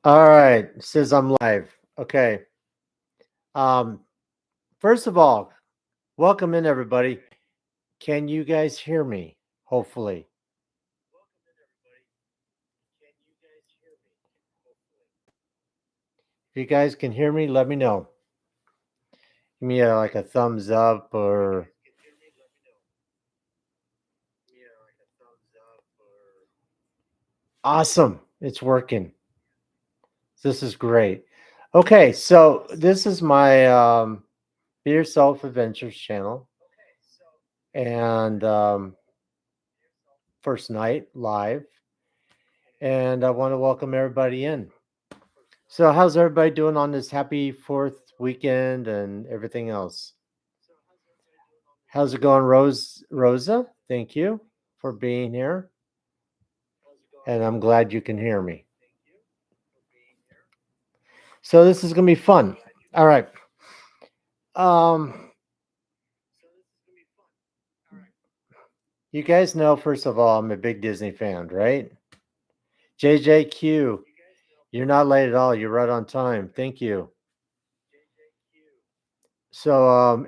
All right, says I'm live. Okay. Um, First of all, welcome in everybody. Can you guys hear me? Hopefully. If you guys can hear me, let me know. Give me like a thumbs up or awesome. It's working. This is great. Okay, so this is my Be Yourself Adventures channel and first night live. And I want to welcome everybody in. So, how's everybody doing on this happy fourth weekend and everything else? How's it going, Rosa? Thank you for being here, and I'm glad you can hear me. So this is gonna be fun. All right. Um, you guys know, first of all, I'm a big Disney fan, right? JJQ, you're not late at all. You're right on time. Thank you. So,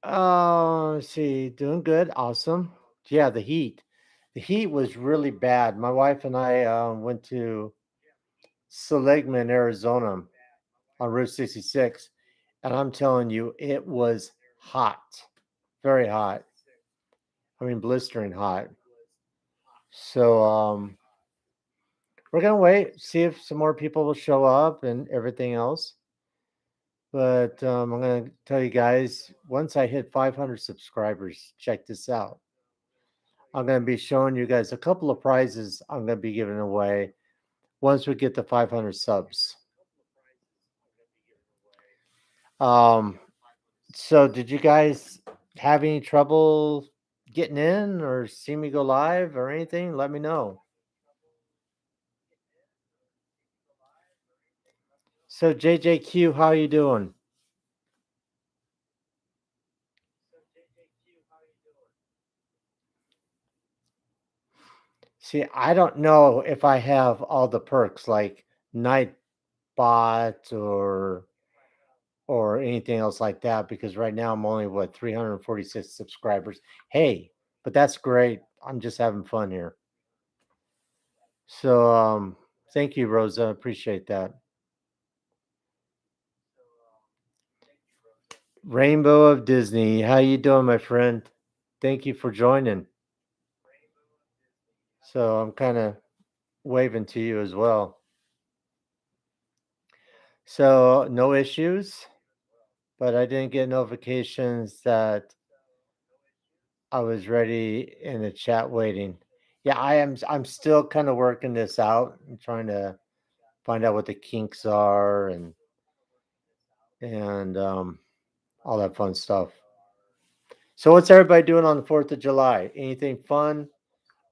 let's see, doing good, awesome. Yeah, the heat. The heat was really bad. My wife and I went to Seligman, Arizona on Route 66. And I'm telling you, it was hot, very hot. I mean, blistering hot. So we're going to wait, see if some more people will show up and everything else. But I'm going to tell you guys once I hit 500 subscribers, check this out. I'm going to be showing you guys a couple of prizes I'm going to be giving away once we get to 500 subs. Um, so did you guys have any trouble getting in or see me go live or anything? Let me know. So JJQ, how you doing? See, I don't know if I have all the perks like Nightbot or anything else like that because right now I'm only what 346 subscribers. Hey, but that's great. I'm just having fun here. So thank you, Rosa. Appreciate that. Rainbow of Disney. How you doing, my friend? Thank you for joining. So I'm kind of waving to you as well. So no issues, but I didn't get notifications that I was ready in the chat waiting. Yeah, I'm still kind of working this out and trying to find out what the kinks are and all that fun stuff. So what's everybody doing on the 4th of July? Anything fun?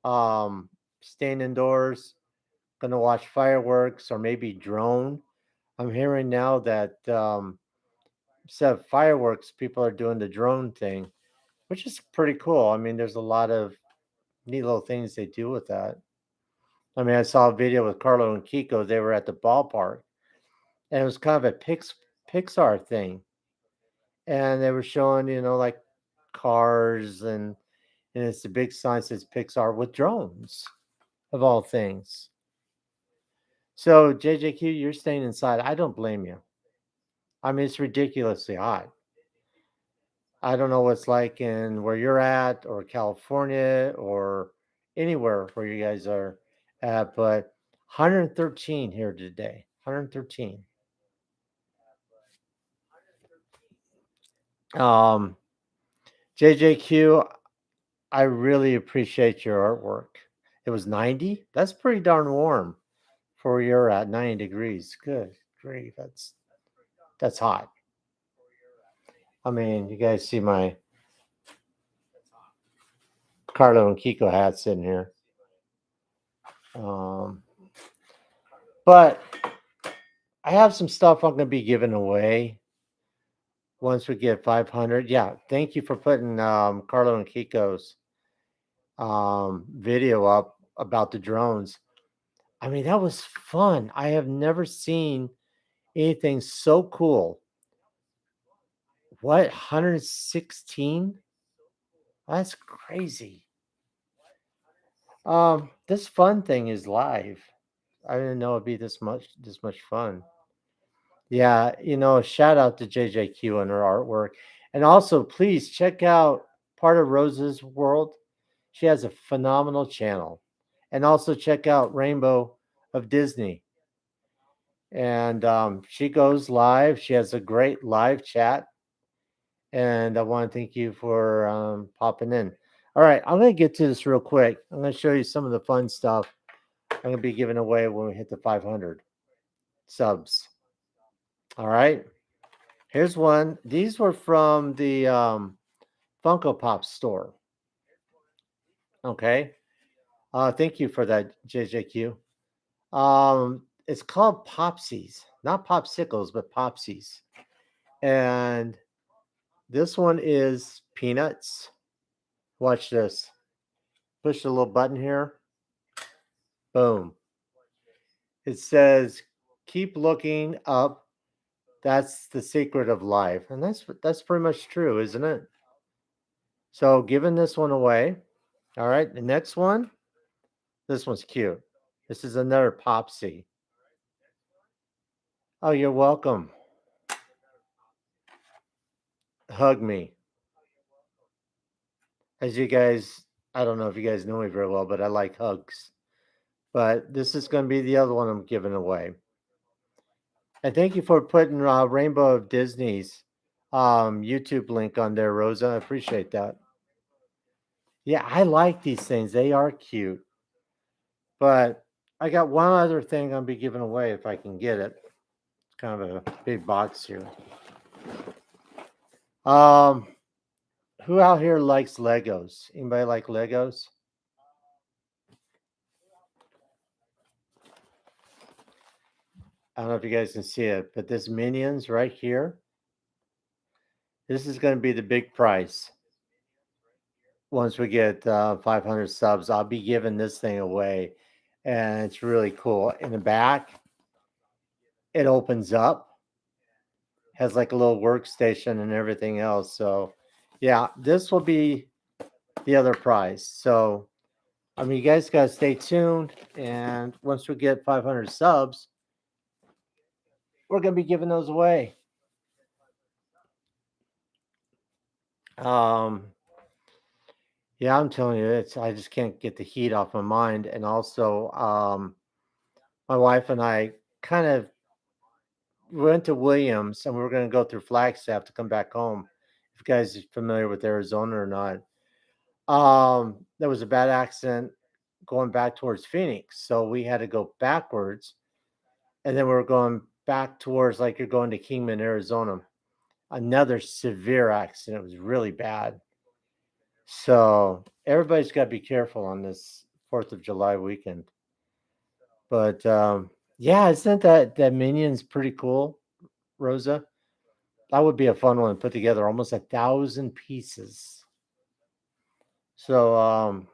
Um, Staying indoors, gonna watch fireworks or maybe drone. I'm hearing now that instead of fireworks, people are doing the drone thing, which is pretty cool. I mean, there's a lot of neat little things they do with that. I mean, I saw a video with Carlo and Kiko. They were at the ballpark, and it was kind of a Pixar thing, and they were showing, like cars and it's a big sign that says Pixar with drones, of all things. So JJQ, you're staying inside. I don't blame you. I mean, it's ridiculously hot. I don't know what's like in where you're at or California or anywhere where you guys are at, but 113 here today. 113. Um, JJQ, I really appreciate your artwork. It was 90. That's pretty darn warm for where you're at. 90 degrees. Good grief. That's hot. I mean, you guys see my Carlo and Kiko hat sitting here. Um, but I have some stuff I'm going to be giving away once we get 500. Yeah, thank you for putting Carlo and Kiko's video up about the drones. I mean, that was fun. I have never seen anything so cool. What, 116? That's crazy. This fun thing is live. I didn't know it'd be this much fun. Yeah, shout out to JJQ and her artwork. And also, please check out part of Rose's World. She has a phenomenal channel. And also check out Rainbow of Disney. And she goes live. She has a great live chat. And I want to thank you for popping in. All right, I'm going to get to this real quick. I'm going to show you some of the fun stuff I'm going to be giving away when we hit the 500 subs. All right. Here's one. These were from the Funko Pop store. Okay. Thank you for that, JJQ. It's called Popsies, not popsicles, but Popsies. And this one is Peanuts. Watch this. Push the little button here. Boom. It says, "Keep looking up. That's the secret of life." And that's pretty much true, isn't it? So giving this one away. All right. The next one. This one's cute. This is another Popsy. Oh, you're welcome. Hug me. As you guys, I don't know if you guys know me very well, but I like hugs. But this is going to be the other one I'm giving away. And thank you for putting Rainbow of Disney's YouTube link on there, Rosa. I appreciate that. Yeah, I like these things. They are cute. But I got one other thing I'm going to be giving away if I can get it. It's kind of a big box here. Who out here likes Legos? Anybody like Legos? I don't know if you guys can see it, but this Minions right here, this is going to be the big prize. Once we get 500 subs, I'll be giving this thing away, and it's really cool. In the back, it opens up, has like a little workstation and everything else. So, yeah, this will be the other prize. So, I mean, you guys got to stay tuned, and once we get 500 subs, we're going to be giving those away. Yeah, I'm telling you, I just can't get the heat off my mind. And also, my wife and I kind of went to Williams and we were going to go through Flagstaff to come back home. If you guys are familiar with Arizona or not, there was a bad accident going back towards Phoenix. So we had to go backwards. And then we were going back towards like you're going to Kingman, Arizona. Another severe accident. It was really bad. So everybody's got to be careful on this 4th of July weekend. But yeah, isn't that Minions pretty cool, Rosa? That would be a fun one to put together, almost 1,000 pieces. So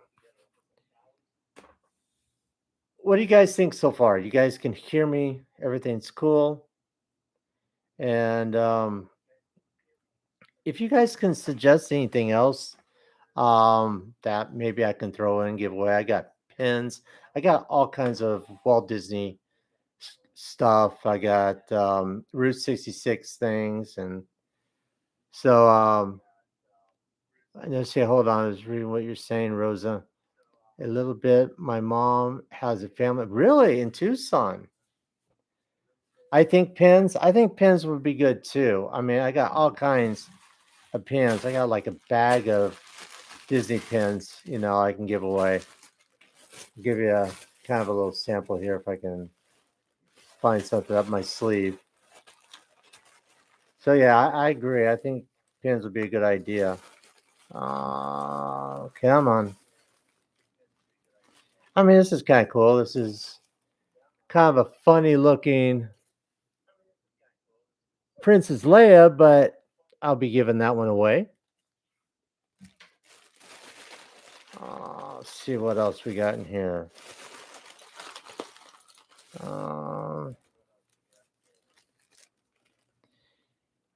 what do you guys think so far? You guys can hear me, everything's cool. And if you guys can suggest anything else that maybe I can throw in, give away. I got pins. I got all kinds of Walt Disney stuff. I got Route 66 things. And so let's see, hold on. I was reading what you're saying, Rosa. A little bit. My mom has a family. Really? In Tucson? I think pins would be good too. I mean, I got all kinds of pins. I got like a bag of Disney pins, I can give away. I'll give you a kind of a little sample here if I can find something up my sleeve. So yeah, I agree. I think pins would be a good idea. Come on. I mean, this is kind of cool. This is kind of a funny looking Princess Leia, but I'll be giving that one away. Let's see what else we got in here. Um,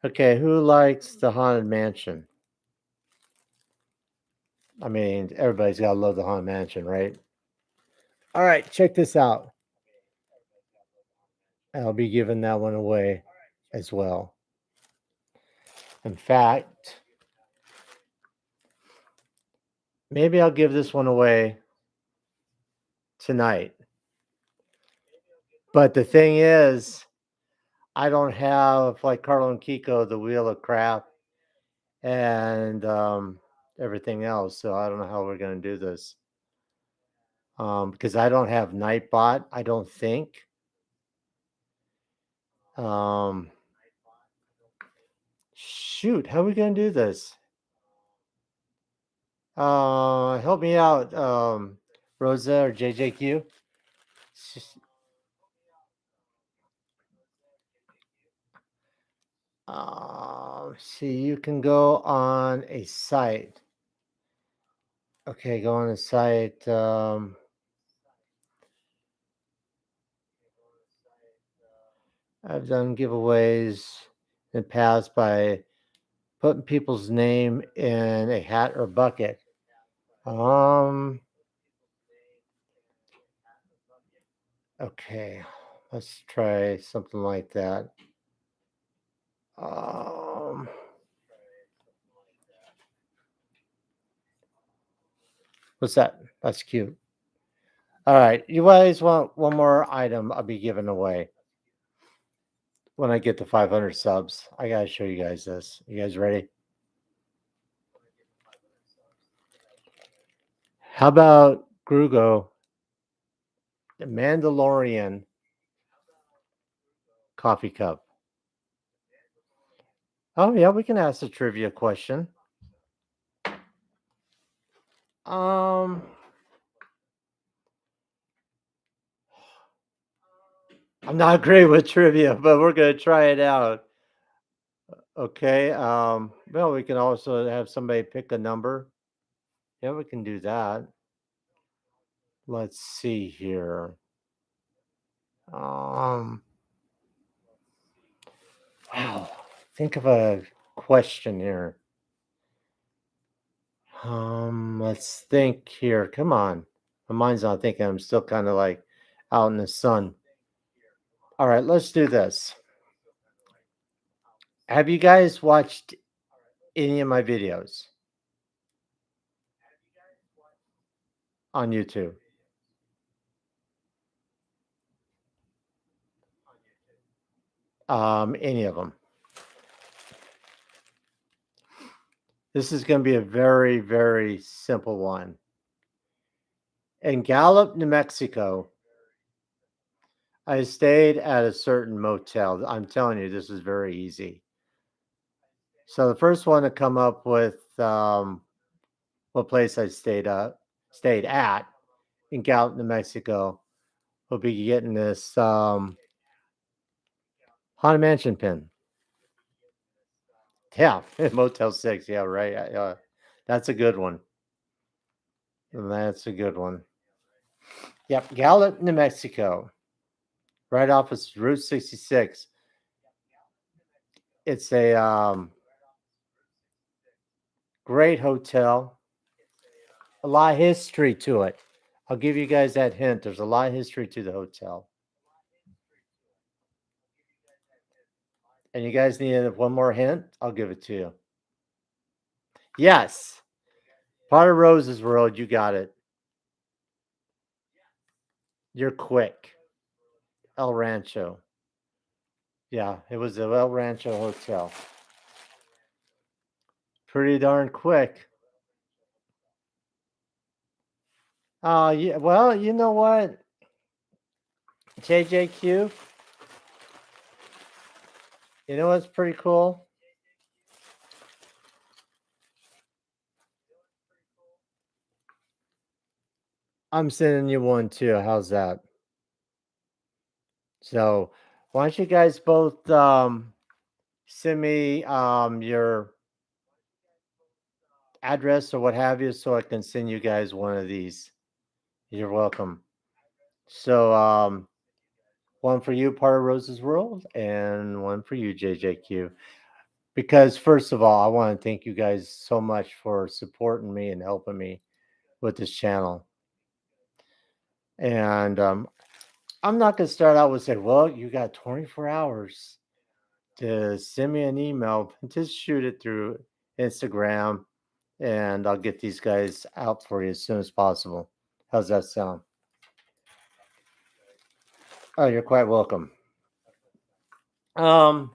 okay, who likes the Haunted Mansion? I mean, everybody's got to love the Haunted Mansion, right? All right, check this out. I'll be giving that one away as well. In fact, maybe I'll give this one away tonight. But the thing is, I don't have like Carlo and Kiko, the Wheel of Crap, and everything else. So I don't know how we're going to do this. Because I don't have Nightbot, I don't think. Shoot, how are we going to do this? Help me out, Rosa or JJQ. See, you can go on a site. Okay, go on a site. I've done giveaways in the past by putting people's name in a hat or bucket. Okay, let's try something like that. What's that? That's cute. All right, you guys want one more item I'll be giving away when I get to 500 subs. I gotta show you guys this. You guys ready? How about Grugo, the Mandalorian coffee cup? Oh yeah, we can ask a trivia question. I'm not great with trivia, but we're gonna try it out. Okay. Well, we can also have somebody pick a number. Yeah, we can do that. Let's see here. Wow. Think of a question here. Let's think here. Come on. My mind's not thinking. I'm still kind of like out in the sun. All right, let's do this. Have you guys watched any of my videos on YouTube? Any of them? This is going to be a very, very simple one. In Gallup, New Mexico, I stayed at a certain motel. I'm telling you, this is very easy. So the first one to come up with what place I stayed at in Gallup, New Mexico, will be getting this Haunted Mansion pin. Yeah, Motel 6. Yeah, right. That's a good one. That's a good one. Yep, Gallup, New Mexico, right off of Route 66. It's a great hotel. A lot of history to it. I'll give you guys that hint. There's a lot of history to the hotel. And you guys need one more hint? I'll give it to you. Yes. Potter Rose's World, you got it. You're quick. El Rancho. Yeah, it was the El Rancho Hotel. Pretty darn quick. Yeah, well, you know what? JJQ, you know what's pretty cool? I'm sending you one too. How's that? So, why don't you guys both send me your address or what have you so I can send you guys one of these. You're welcome. So, One for you, part of Rose's World, and one for you, JJQ. Because first of all, I want to thank you guys so much for supporting me and helping me with this channel. And I'm not going to start out with say, well, you got 24 hours to send me an email. Just shoot it through Instagram, and I'll get these guys out for you as soon as possible. How's that sound? Oh, you're quite welcome. Um,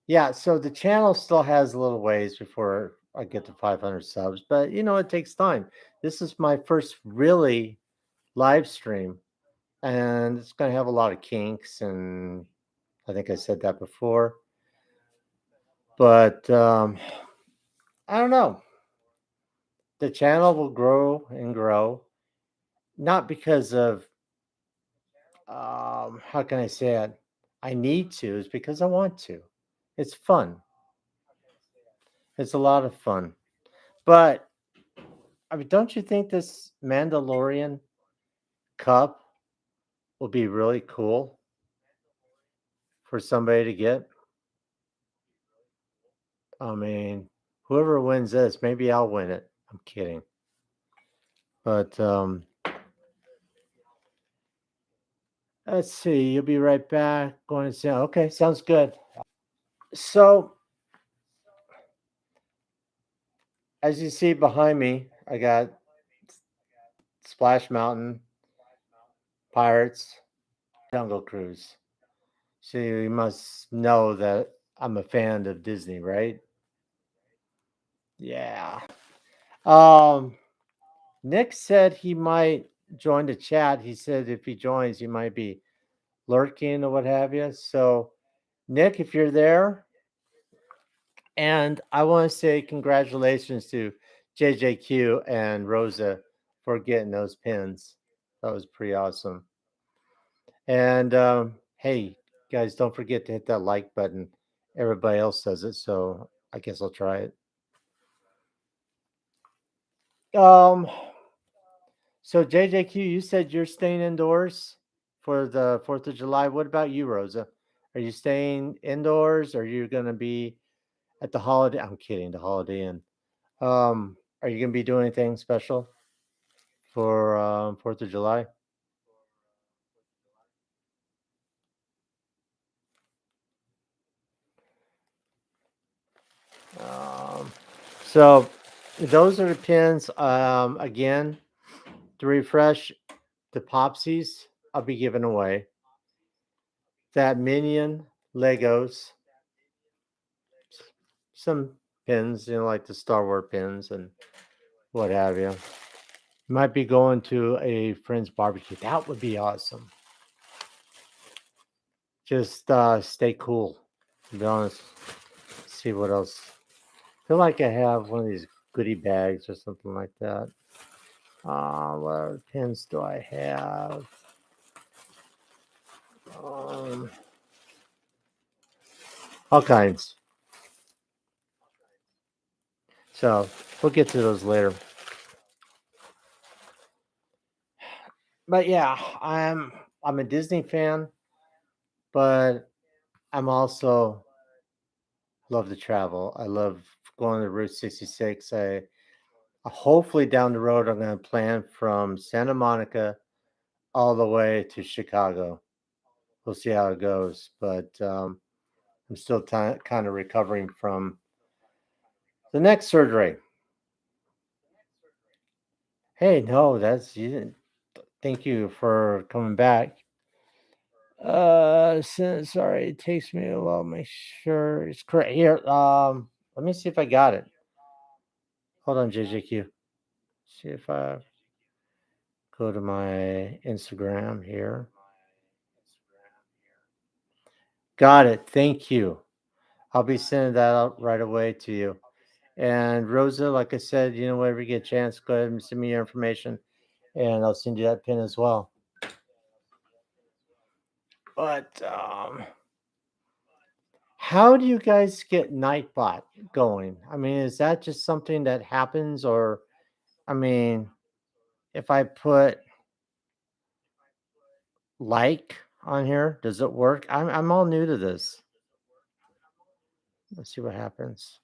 yeah, so the channel still has a little ways before I get to 500 subs, but it takes time. This is my first really live stream, and it's going to have a lot of kinks, and I think I said that before. But I don't know. The channel will grow and grow, not because of how can I say it? I need to, it's because I want to. It's fun. It's a lot of fun. But I mean, don't you think this Mandalorian cup will be really cool for somebody to get? I mean, whoever wins this, maybe I'll win it. I'm kidding. But let's see. You'll be right back. Going to say, okay, sounds good. So, as you see behind me, I got Splash Mountain, Pirates, Jungle Cruise. So you must know that I'm a fan of Disney, right? Yeah. Um, Nick said he might join the chat. He said if he joins, he might be lurking or what have you. So, Nick, if you're there, and I want to say congratulations to JJQ and Rosa for getting those pins. That was pretty awesome. And hey, guys, don't forget to hit that like button. Everybody else does it, so I guess I'll try it. So JJQ, you said you're staying indoors for the 4th of July. What about you, Rosa? Are you staying indoors? Or are you going to be at the Holiday? I'm kidding, the Holiday Inn. Are you going to be doing anything special for 4th of July? Um, so those are the pins. Again, to refresh, the Popsies I'll be giving away. That Minion Legos, some pins, like the Star Wars pins and what have you. Might be going to a friend's barbecue. That would be awesome. Just stay cool. To be honest, see what else. Feel like I have one of these goodie bags or something like that. What pins do I have? Um, all kinds. So we'll get to those later. But yeah, I'm a Disney fan, but I'm also love to travel. I love going to Route 66. I hopefully down the road I'm going to plan from Santa Monica all the way to Chicago. We'll see how it goes, but I'm still kind of recovering from the neck surgery. Hey, no, that's you. Thank you for coming back. Sorry, it takes me a while to make sure it's correct. Here, let me see if I got it. Hold on, JJQ. See if I go to my Instagram here. Got it. Thank you. I'll be sending that out right away to you. And Rosa, like I said, whenever you get a chance, go ahead and send me your information, and I'll send you that pin as well. But how do you guys get Nightbot going? I mean, is that just something that happens, or I mean, if I put like on here? Does it work? I'm all new to this. Let's see what happens.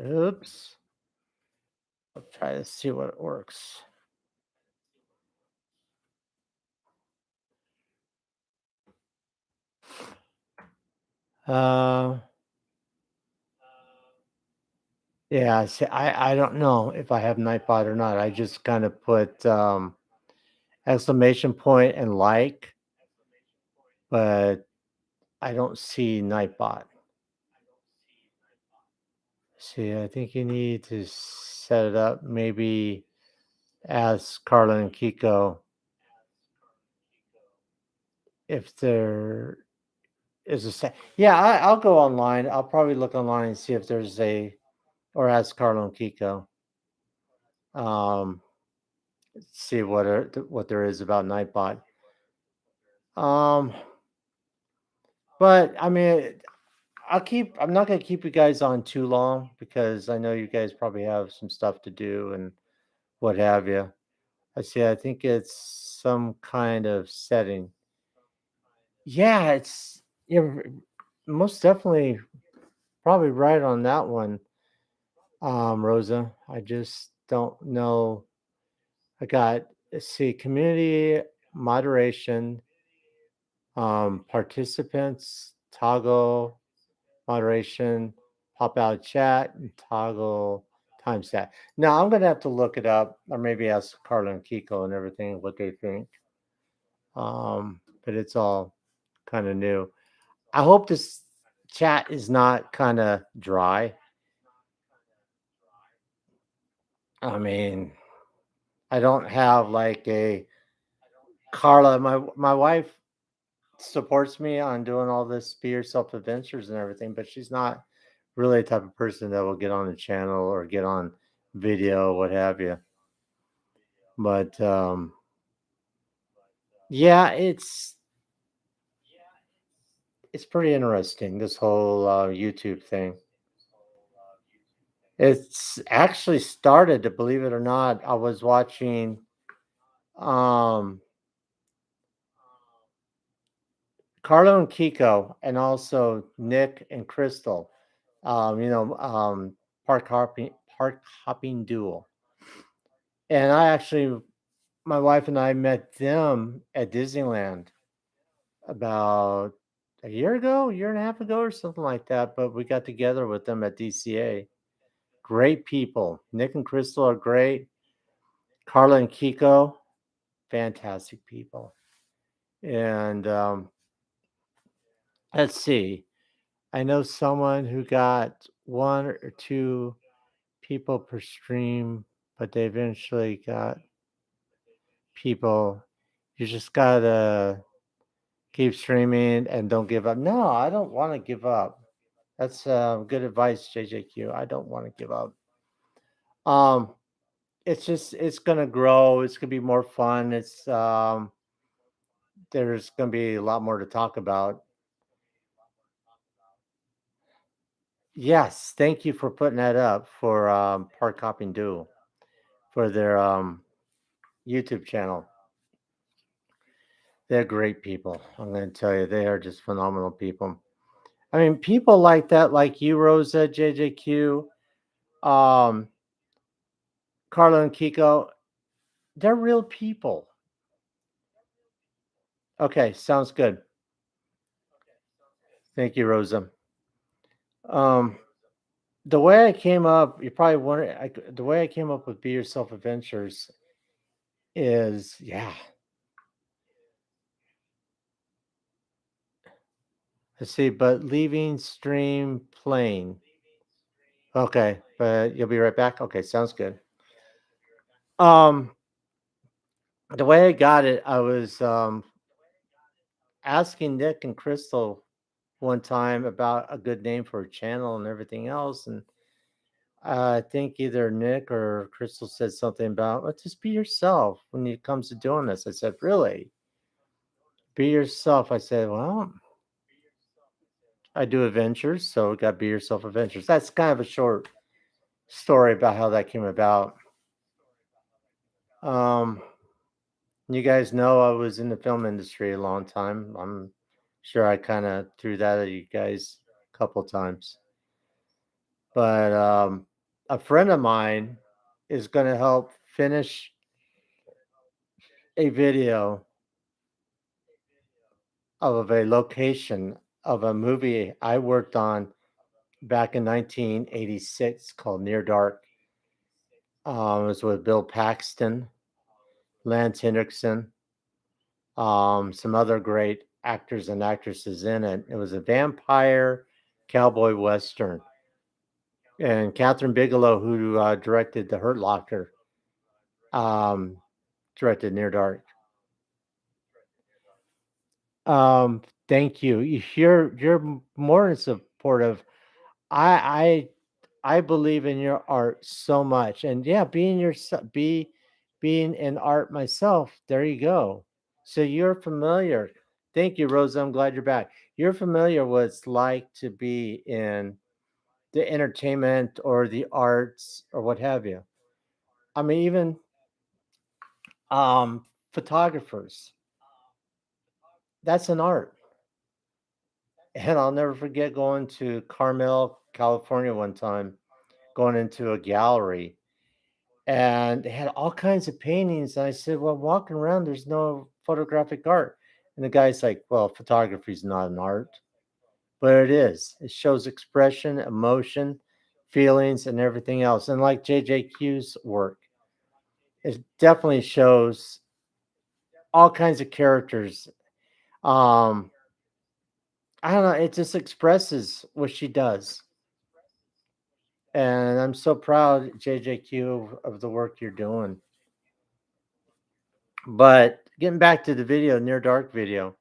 Oops. I'll try to see what it works. Uh, yeah. See, I don't know if I have Nightbot or not. I just kind of put exclamation point and like, but I don't see Nightbot. See, I think you need to set it up. Maybe ask Carla and Kiko if there is a set. Yeah, I'll go online. I'll probably look online and see if there's a, or ask Carla and Kiko. Um, see what there is about Nightbot. Um, but I mean, I'm not gonna keep you guys on too long because I know you guys probably have some stuff to do and what have you. I see. I think it's some kind of setting. Yeah, it's yeah, most definitely probably right on that one, Rosa. I just don't know. I got, let's see, community moderation, participants, toggle moderation, pop out chat, and toggle time stat. Now I'm gonna have to look it up, or maybe ask Carla and Kiko and everything what they think. But it's all kind of new. I hope this chat is not kind of dry. I mean, I don't have like a Carla. My wife supports me on doing all this be yourself adventures and everything, but she's not really the type of person that will get on the channel or get on video, what have you. But yeah, it's pretty interesting this whole YouTube thing. It's actually started, to believe it or not. I was watching um Carlo and Kiko, and also Nick and Crystal. You know, park hopping duel. And I actually, my wife and I met them at Disneyland about a year and a half ago, or something like that. But we got together with them at DCA. Great people. Nick and Crystal are great. Carla and Kiko, fantastic people. And let's see. I know someone who got one or two people per stream, but they eventually got people. You just gotta keep streaming and don't give up. No, I don't want to give up. That's good advice, JJQ. I don't want to give up. Um, it's just it's gonna grow. It's gonna be more fun. It's there's gonna be a lot more to talk about. Yes, thank you for putting that up for Park Hopping Do for their YouTube channel. They're great people. I'm going to tell you, they are just phenomenal people. I mean, people like that, like you, Rosa, JJQ, um, Carlo and Kiko, they're real people. Okay, sounds good. Thank you, Rosa. Um, the way I came up, you probably wonder, the way I came up with Be Yourself Adventures is, yeah, let's see, but leaving stream playing. Okay, but you'll be right back. Okay, sounds good. Um, the way I got it, I was asking Nick and Crystal one time about a good name for a channel and everything else, and I think either Nick or Crystal said something about, let's just be yourself when it comes to doing this. I said, really? Be yourself. I said, well, I do adventures, so got Be Yourself Adventures. That's kind of a short story about how that came about. Um, You guys know I was in the film industry a long time. I'm sure I kind of threw that at you guys a couple times. But a friend of mine is going to help finish a video of a location of a movie I worked on back in 1986 called Near Dark. It was with Bill Paxton, Lance Hendrickson, some other great actors and actresses in it. It was a vampire cowboy western. And Catherine Bigelow, who directed The Hurt Locker, um, directed Near Dark. Thank you. You're more than supportive. I I believe in your art so much, and yeah, being in art myself. There you go. So you're familiar. Thank you, Rosa. I'm glad you're back. You're familiar what it's like to be in the entertainment or the arts or what have you. I mean, even photographers. That's an art. And I'll never forget going to Carmel, California one time, going into a gallery, and they had all kinds of paintings. And I said, "Well, walking around, there's no photographic art." And the guy's like, "Well, photography is not an art, but it is. It shows expression, emotion, feelings, and everything else." And like JJQ's work, it definitely shows all kinds of characters. Um, I don't know. It just expresses what she does. And I'm so proud, JJQ, of the work you're doing. But getting back to the video, Near Dark video,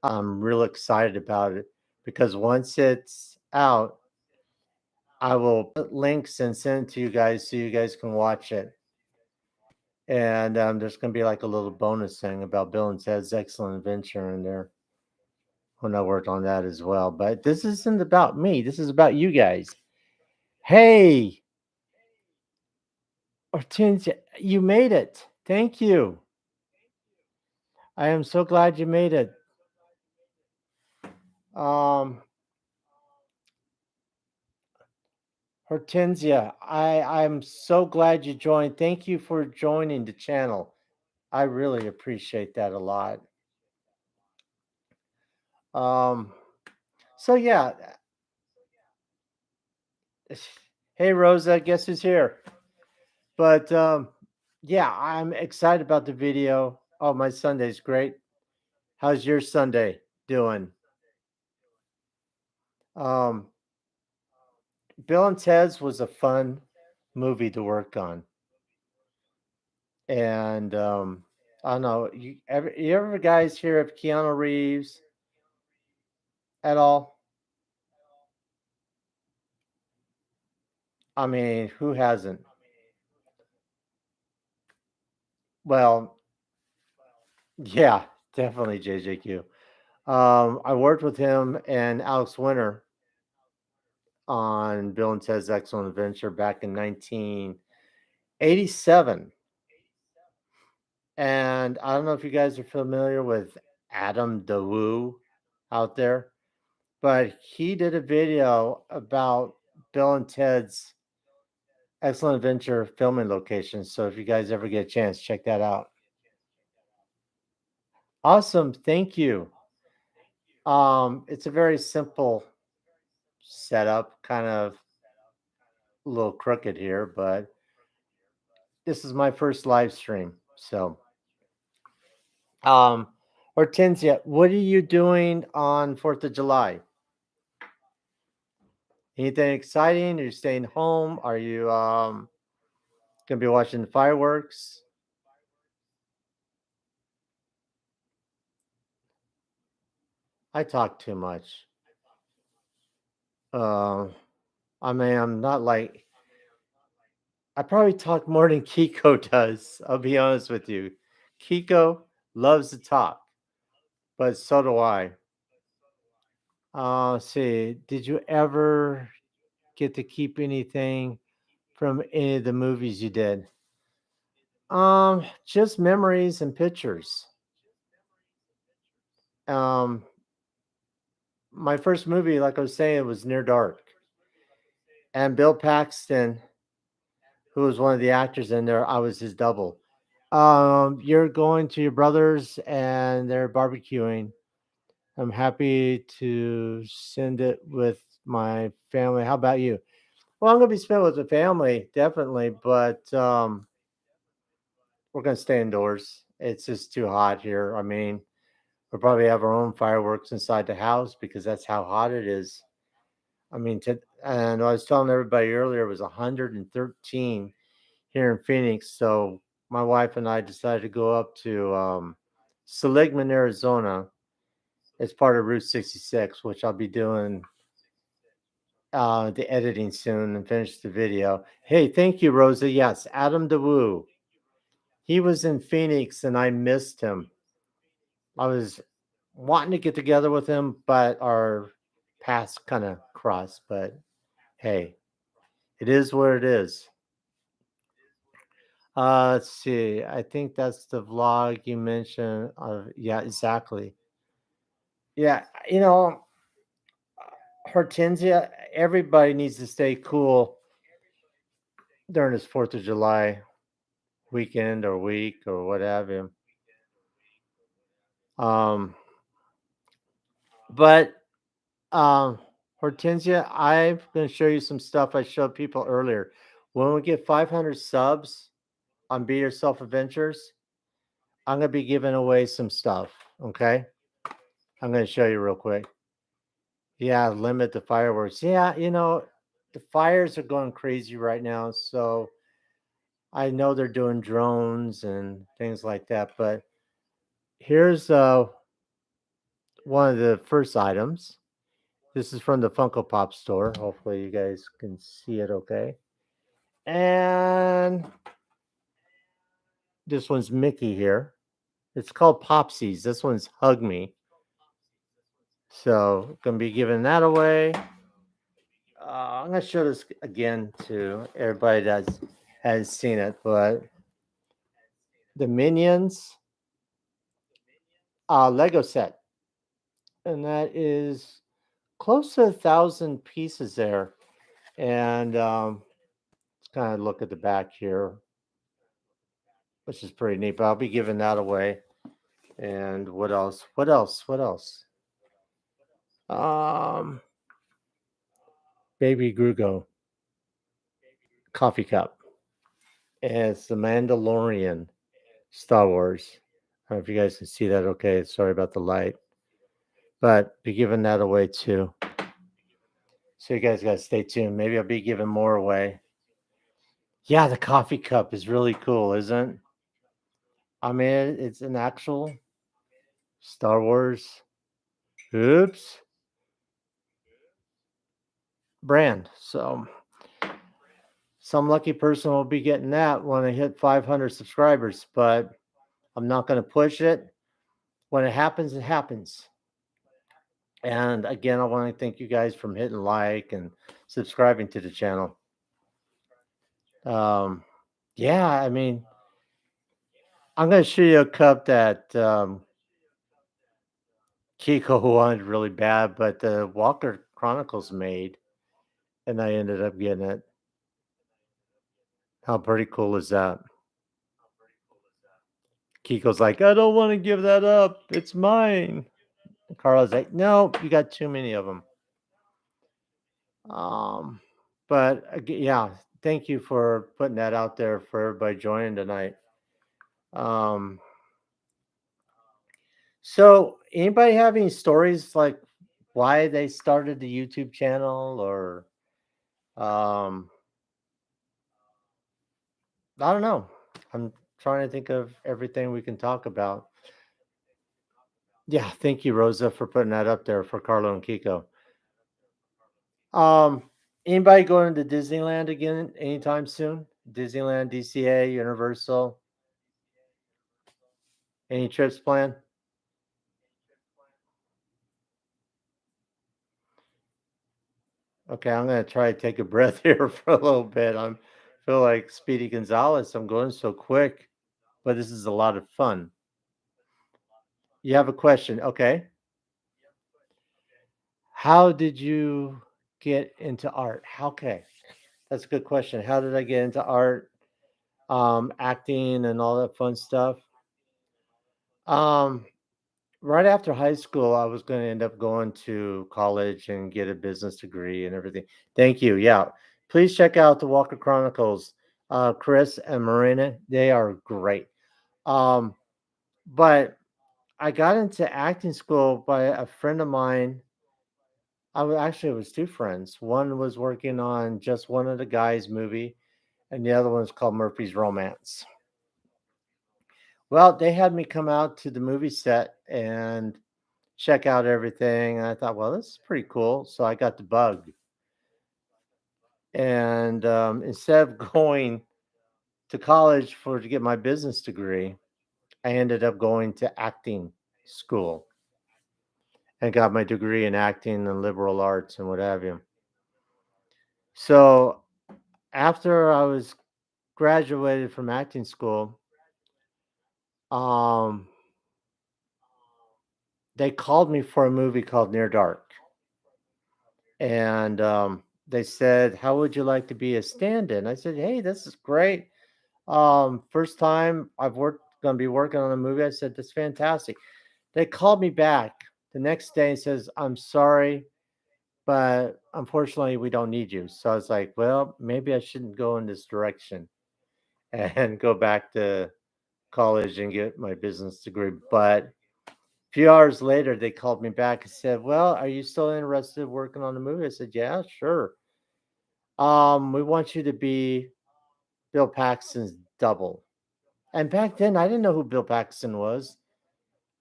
I'm real excited about it because once it's out, I will put links and send it to you guys so you guys can watch it. And there's going to be like a little bonus thing about Bill and Ted's Excellent Adventure in there when I worked on that as well. But this isn't about me, this is about you guys. Hey, Hortensia, you made it. Thank you. I am so glad you made it. Um, Hortensia, I'm so glad you joined. Thank you for joining the channel. I really appreciate that a lot. Um, so yeah, hey Rosa, guess who's here? But yeah, I'm excited about the video. Oh, my Sunday's great. How's your Sunday doing? Um, Bill and Ted's was a fun movie to work on, and I don't know. You ever guys hear of Keanu Reeves at all? I mean, who hasn't? Well, yeah, definitely JJQ. I worked with him and Alex Winter on Bill and Ted's Excellent Adventure back in 1987. And I don't know if you guys are familiar with Adam DeWoo out there, but he did a video about Bill and Ted's Excellent Adventure filming locations. So if you guys ever get a chance, check that out. Awesome. Thank you. It's a very simple setup, kind of a little crooked here, but this is my first live stream. So, um, Hortensia, what are you doing on 4th of July? Anything exciting? Are you staying home? Are you gonna be watching the fireworks? I talk too much. Uh, I mean, I'm not like I probably talk more than Kiko does. I'll be honest with you. Kiko loves to talk, but so do I. Let's see. Did you ever get to keep anything from any of the movies you did? Just memories and pictures. Um, my first movie, like I was saying, was Near Dark, and Bill Paxton, who was one of the actors in there, I was his double. You're going to your brother's and they're barbecuing. I'm happy to send it with my family. How about you? Well, I'm gonna be spending with the family, definitely, but we're gonna stay indoors. It's just too hot here. I mean, we'll probably have our own fireworks inside the house because that's how hot it is. I mean, and I was telling everybody earlier it was 113 here in Phoenix. So my wife and I decided to go up to Seligman, Arizona, as part of Route 66, which I'll be doing the editing soon and finish the video. Hey, thank you, Rosa. Yes, Adam DeWoo. He was in Phoenix and I missed him. I was wanting to get together with him, but our paths kind of crossed. But hey, it is what it is. Let's see. I think that's the vlog you mentioned. Yeah, exactly. Yeah, Hortensia, everybody needs to stay cool during this 4th of July weekend or week or what have you. Um, but Hortensia, I'm going to show you some stuff I showed people earlier. When we get 500 subs on Be Yourself Adventures, I'm going to be giving away some stuff. Okay. I'm going to show you real quick. Yeah, limit the fireworks. Yeah, the fires are going crazy right now. So I know they're doing drones and things like that. But here's one of the first items. This is from the Funko Pop store. Hopefully, you guys can see it okay. And this one's Mickey here. It's called Popsies. This one's Hug Me. So, gonna be giving that away. I'm gonna show this again to everybody that has seen it, but the Minions Lego set, and that is close to 1,000 pieces there. And let's kind of look at the back here, which is pretty neat. But I'll be giving that away. And what else? What else? What else? Um, Baby Grugo coffee cup. And it's the Mandalorian Star Wars. I don't know if you guys can see that okay. Sorry about the light. But be giving that away too. So you guys gotta stay tuned. Maybe I'll be giving more away. Yeah, the coffee cup is really cool, isn't it? I mean, it's an actual Star Wars. Oops. Brand. So some lucky person will be getting that when I hit 500 subscribers, but I'm not going to push it. When it happens, it happens. And again, I want to thank you guys from hitting like and subscribing to the channel. Um, yeah, I mean, I'm going to show you a cup that Kiko wanted really bad, but the Walker Chronicles made, and I ended up getting it. How pretty cool is that? Kiko's like, I don't want to give that up. It's mine. And Carla's like, no, you got too many of them. Um, but yeah, thank you for putting that out there for everybody joining tonight. Um, so anybody have any stories like why they started the YouTube channel or um I don't know. I'm trying to think of everything we can talk about. Yeah, thank you, Rosa, for putting that up there for Carlo and Kiko. Um, Anybody going to Disneyland again anytime soon? Disneyland, DCA, Universal. Any trips planned? Okay, I'm gonna try to take a breath here for a little bit. I'm feel like Speedy Gonzalez. I'm going so quick. but this is a lot of fun. You have a question, okay? How did you get into art? How okay, that's a good question. How did I get into art, acting, and all that fun stuff? Um, right after high school, I was going to end up going to college and get a business degree and everything. Thank you. Yeah, please check out the Walker Chronicles. Chris and Marina, they are great. Um, but I got into acting school by a friend of mine. Actually, it was two friends. One was working on just one of the guys' movie, and the other one's called Murphy's Romance. Well, they had me come out to the movie set and check out everything. And I thought, well, this is pretty cool. So I got the bug. And instead of going to college for to get my business degree, I ended up going to acting school and got my degree in acting and liberal arts and what have you. So after I was graduated from acting school, um, they called me for a movie called Near Dark, and they said, "How would you like to be a stand-in?" I said, "Hey, this is great. First time I've worked going to be working on a movie." I said, "That's fantastic." They called me back the next day and says, "I'm sorry, but unfortunately, we don't need you." So I was like, "Well, maybe I shouldn't go in this direction and go back to college and get my business degree." But a few hours later, they called me back and said, "Well, are you still interested in working on the movie?" I said, "Yeah, sure. We want you to be Bill Paxton's double." And back then, I didn't know who Bill Paxton was.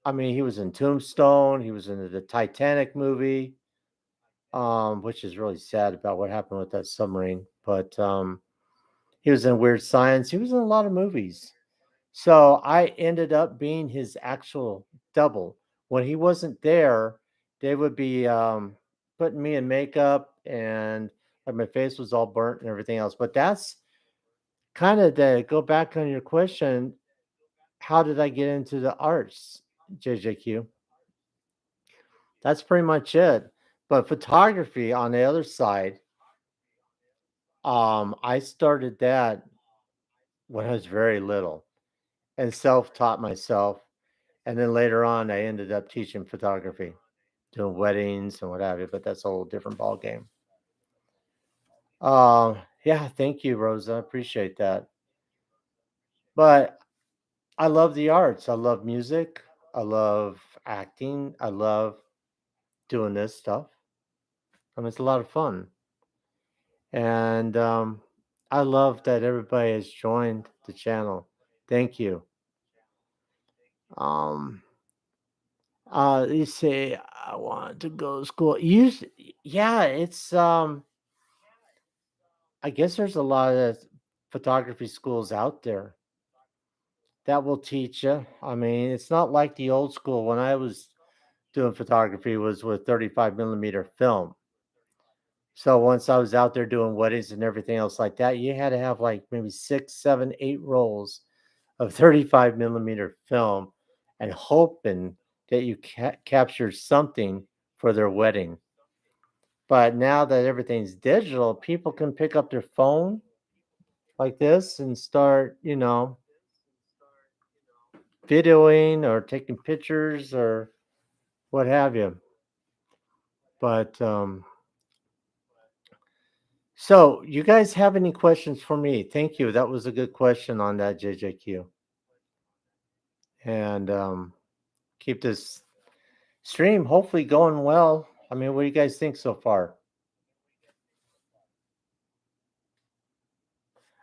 I mean, he was in Tombstone. He was in the Titanic movie, which is really sad about what happened with that submarine. But he was in Weird Science. He was in a lot of movies. So I ended up being his actual double. When he wasn't there, they would be putting me in makeup and like my face was all burnt and everything else. But that's kind of to go back on your question. How did I get into the arts, JJQ? That's pretty much it. But photography on the other side, I started that when I was very little and self-taught myself. And then later on, I ended up teaching photography, doing weddings and what have you. But that's a whole different ball game. Yeah, thank you, Rosa. I appreciate that. But I love the arts. I love music. I love acting. I love doing this stuff. I mean, it's a lot of fun. And I love that everybody has joined the channel. Thank you. Um, you say I want to go to school. Yeah, it's I guess there's a lot of photography schools out there that will teach you. I mean, it's not like the old school when I was doing photography was with 35 millimeter film. So once I was out there doing weddings and everything else like that, you had to have like maybe six, seven, 8 rolls of 35 millimeter film and hoping that you capture something for their wedding. But now that everything's digital, people can pick up their phone like this and start, videoing or taking pictures or what have you. But so you guys have any questions for me? Thank you. That was a good question on that JJQ. And keep this stream hopefully going well. I mean, what do you guys think so far?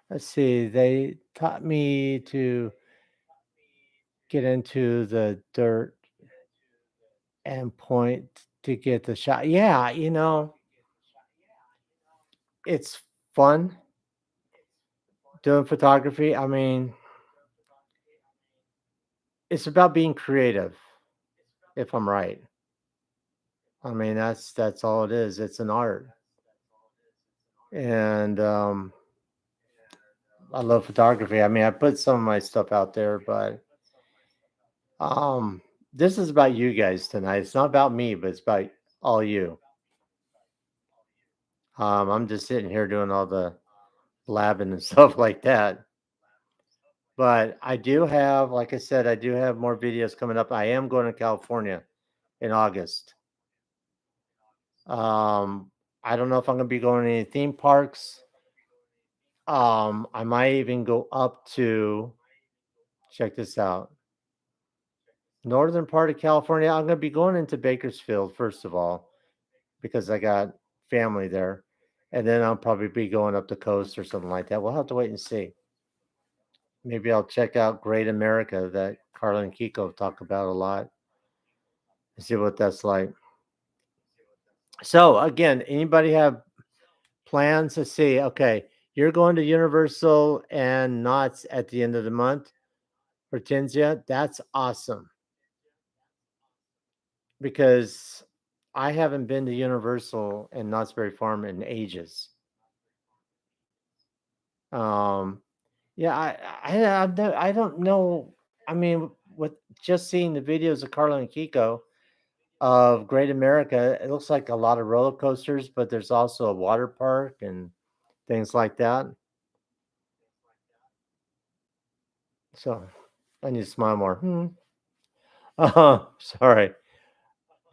Let's see. They taught me to get into the dirt and point to get the shot. Yeah, it's fun doing photography. I mean, it's about being creative, if I'm right. I mean, that's all it is. It's an art. And I love photography. I mean, I put some of my stuff out there, but um, this is about you guys tonight. It's not about me, but it's about all you. I'm just sitting here doing all the blabbing and stuff like that. But I do have, like I said, I do have more videos coming up. I am going to California in August. Um, I don't know if I'm going to be going to any theme parks. I might even go up to, check this out, northern part of California. I'm going to be going into Bakersfield first of all because I got family there, and then I'll probably be going up the coast or something like that. We'll have to wait and see. Maybe I'll check out Great America that Carla and Kiko talk about a lot and see what that's like. So again, anybody have plans to see? Okay, you're going to Universal and Knott's at the end of the month, Hortensia. That's awesome because I haven't been to Universal and Knott's Berry Farm in ages. Um, yeah, I don't know. I mean, with just seeing the videos of Carla and Kiko of Great America, it looks like a lot of roller coasters, but there's also a water park and things like that. So I need to smile more. Sorry.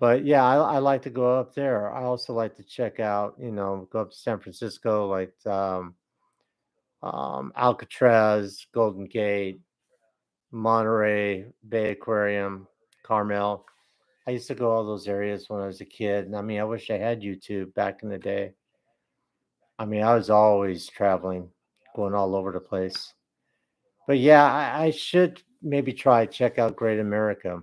But yeah, I like to go up there. I also like to check out, go up to San Francisco, like Alcatraz, Golden Gate, Monterey Bay Aquarium, Carmel. I used to go all those areas when I was a kid. And I mean, I wish I had YouTube back in the day. I mean, I was always traveling, going all over the place. But yeah, I should maybe try check out Great America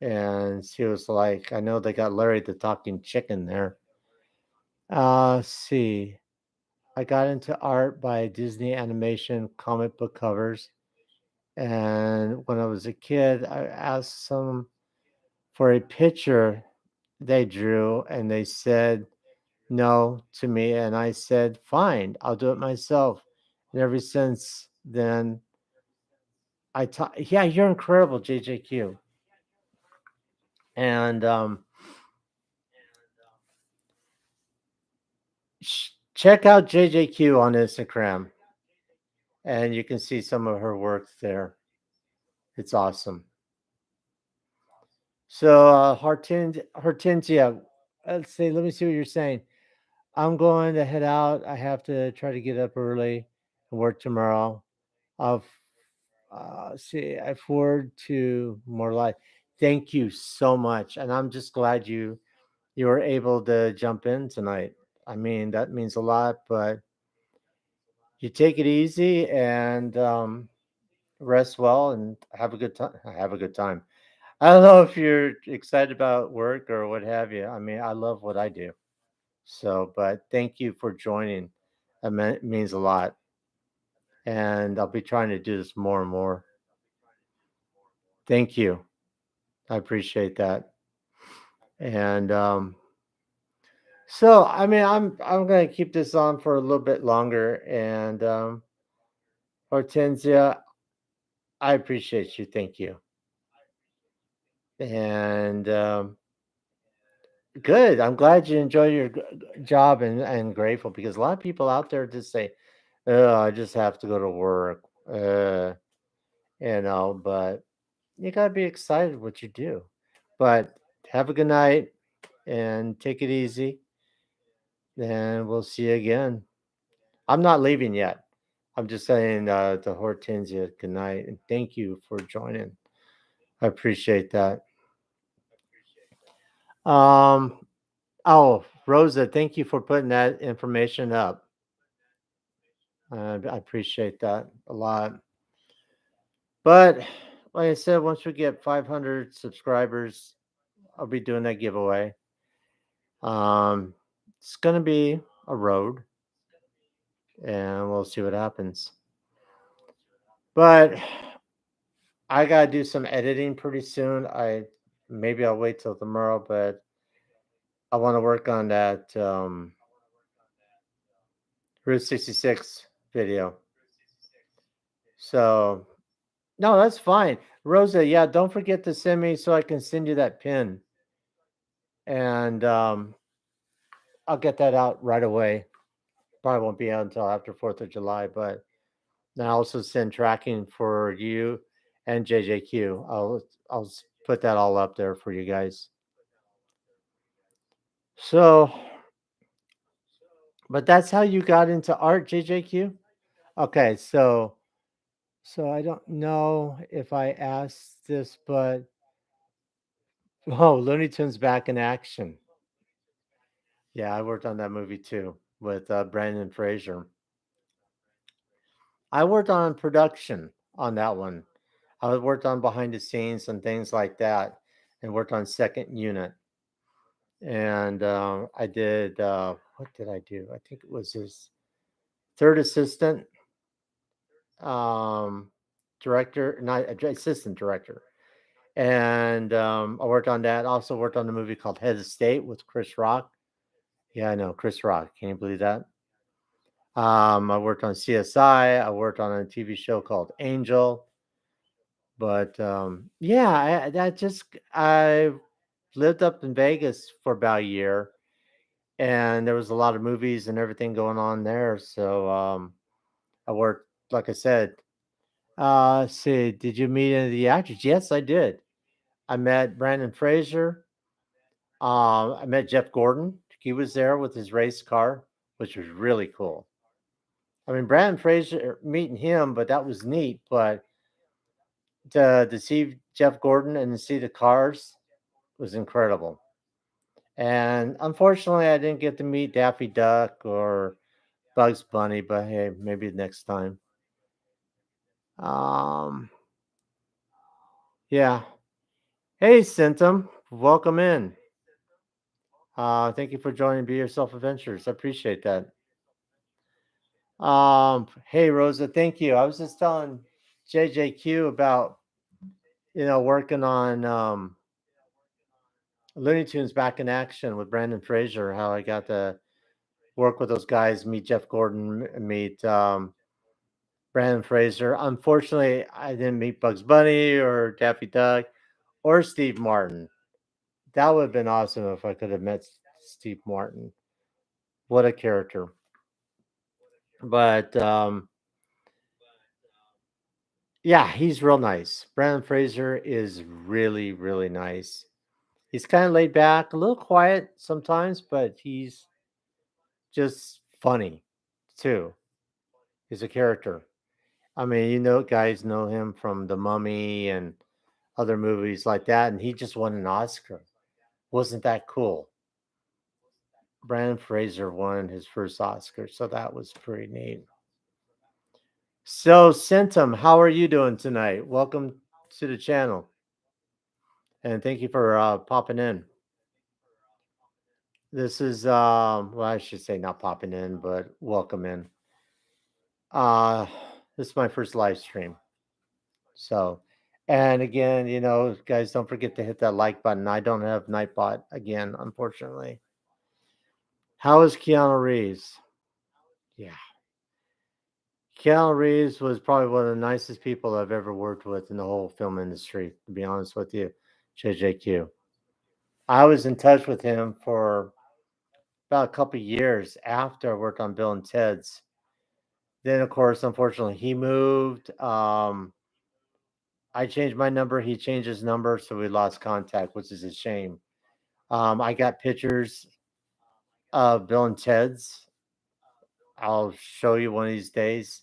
and see what it's like. I know they got Larry the Talking Chicken there. See. I got into art by Disney animation comic book covers. And when I was a kid, I asked some for a picture they drew, and they said no to me. And I said, fine, I'll do it myself. And ever since then, I taught, yeah, you're incredible, JJQ. And check out JJQ on Instagram, and you can see some of her work there. It's awesome. So, Hortensia, let's see. Let me see what you're saying. I'm going to head out. I have to try to get up early and work tomorrow. I'll see. I forward to more life. Thank you so much, and I'm just glad you were able to jump in tonight. I mean, that means a lot. But you take it easy and rest well, and have a good time. Have a good time. I don't know if you're excited about work or what have you. I mean, I love what I do. So, but thank you for joining. It means a lot. And I'll be trying to do this more and more. Thank you. I appreciate that. And so, I mean, I'm going to keep this on for a little bit longer. And Hortensia, I appreciate you. Thank you. And good. I'm glad you enjoy your job and grateful because a lot of people out there just say, "Oh, I just have to go to work," but you got to be excited what you do. But have a good night and take it easy, and we'll see you again. I'm not leaving yet. I'm just saying to Hortensia, good night, and thank you for joining. I appreciate that. Um, oh, Rosa, thank you for putting that information up. I appreciate that a lot. But like I said, once we get 500 subscribers, I'll be doing that giveaway. Um, it's going to be a road, and we'll see what happens. But I got to do some editing pretty soon. Maybe I'll wait till tomorrow, but I want to work on that Route 66 video. So no, that's fine. Rosa, yeah, don't forget to send me so I can send you that pin. And I'll get that out right away. Probably won't be out until after 4th of July, but then I'll also send tracking for you and JJQ. I'll put that all up there for you guys. So, but that's how you got into art, JJQ? Okay, so I don't know if I asked this, but oh, Looney Tunes back in action. Yeah, I worked on that movie too with Brandon Fraser. I worked on production on that one. I worked on behind the scenes and things like that, and worked on second unit. And I did what did I do? I think it was his third assistant, um, director, not assistant director. And I worked on that. Also worked on the movie called Head of State with Chris Rock. Yeah, I know Chris Rock. Can you believe that? I worked on CSI. I worked on a TV show called Angel. But yeah, I lived up in Vegas for about a year, and there was a lot of movies and everything going on there. So I worked, like I said. See, did you meet any of the actors? Yes, I did. I met Brandon Fraser. I met Jeff Gordon. He was there with his race car, which was really cool. I mean, Brandon Fraser meeting him, but that was neat. But to see Jeff Gordon and to see the cars was incredible. And unfortunately, I didn't get to meet Daffy Duck or Bugs Bunny, but hey, maybe next time. Um, yeah. Hey, Centum, welcome in. Thank you for joining Be Yourself Adventures. I appreciate that. Hey, Rosa, thank you. I was just telling JJQ about working on Looney Tunes back in action with Brandon Fraser. How I got to work with those guys, meet Jeff Gordon, meet Brandon Fraser. Unfortunately, I didn't meet Bugs Bunny or Daffy Duck or Steve Martin. That would have been awesome if I could have met Steve Martin. What a character. But yeah, he's real nice. Brandon Fraser is really, really nice. He's kind of laid back, a little quiet sometimes, but he's just funny too. He's a character. I mean, guys know him from The Mummy and other movies like that, and he just won an Oscar. Wasn't that cool? Brandon Fraser won his first Oscar, so that was pretty neat. So, Centum, how are you doing tonight? Welcome to the channel, and thank you for popping in. This is, well, I should say not popping in, but welcome in. Uh, this is my first live stream. So, and again, guys, don't forget to hit that like button. I don't have Nightbot again, unfortunately. How is Keanu Reeves? Yeah. Keanu Reeves was probably one of the nicest people I've ever worked with in the whole film industry, to be honest with you, JJQ. I was in touch with him for about a couple of years after I worked on Bill and Ted's. Then, of course, unfortunately, he moved. I changed my number. He changed his number, so we lost contact, which is a shame. I got pictures of Bill and Ted's. I'll show you one of these days.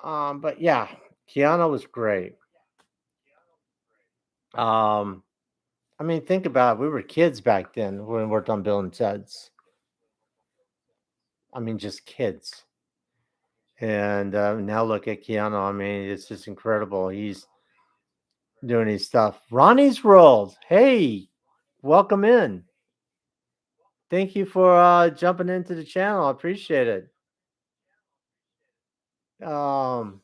But yeah, Keanu was great. Um, I mean, think about it. We were kids back then when we worked on Bill and Ted's. I mean, just kids. And now look at Keanu. I mean, it's just incredible. He's doing his stuff. Ronnie's World. Hey, welcome in. Thank you for jumping into the channel. I appreciate it. Um,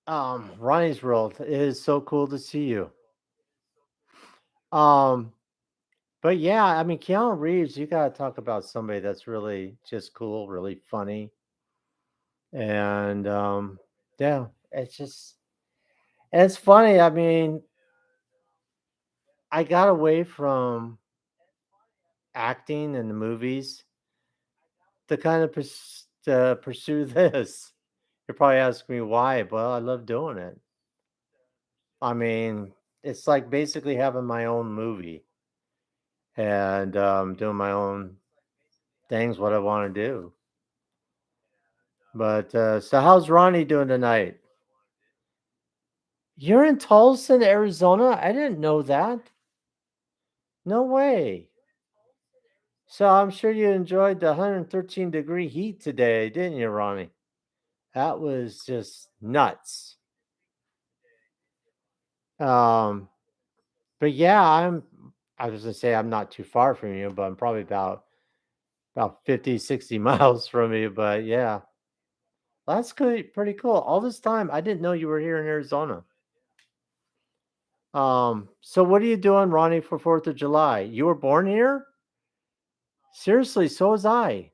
Ronnie's World. It is so cool to see you. Um, But yeah, I mean, Keanu Reeves, you got to talk about somebody that's really just cool, really funny. And yeah, it's funny. I mean, I got away from acting in the movies to kind of to pursue this. You're probably asking me why. Well, I love doing it. I mean, it's like basically having my own movie and doing my own things, what I want to do. But so, how's Ronnie doing tonight? You're in Tulsa, Arizona? I didn't know that. No way. So, I'm sure you enjoyed the 113-degree heat today, didn't you, Ronnie? That was just nuts. Um, but yeah, I was gonna say I'm not too far from you, but I'm probably about 50, 60 miles from you. But yeah, that's good, pretty cool. All this time, I didn't know you were here in Arizona. So what are you doing, Ronnie, for 4th of July? You were born here? Seriously, so was I.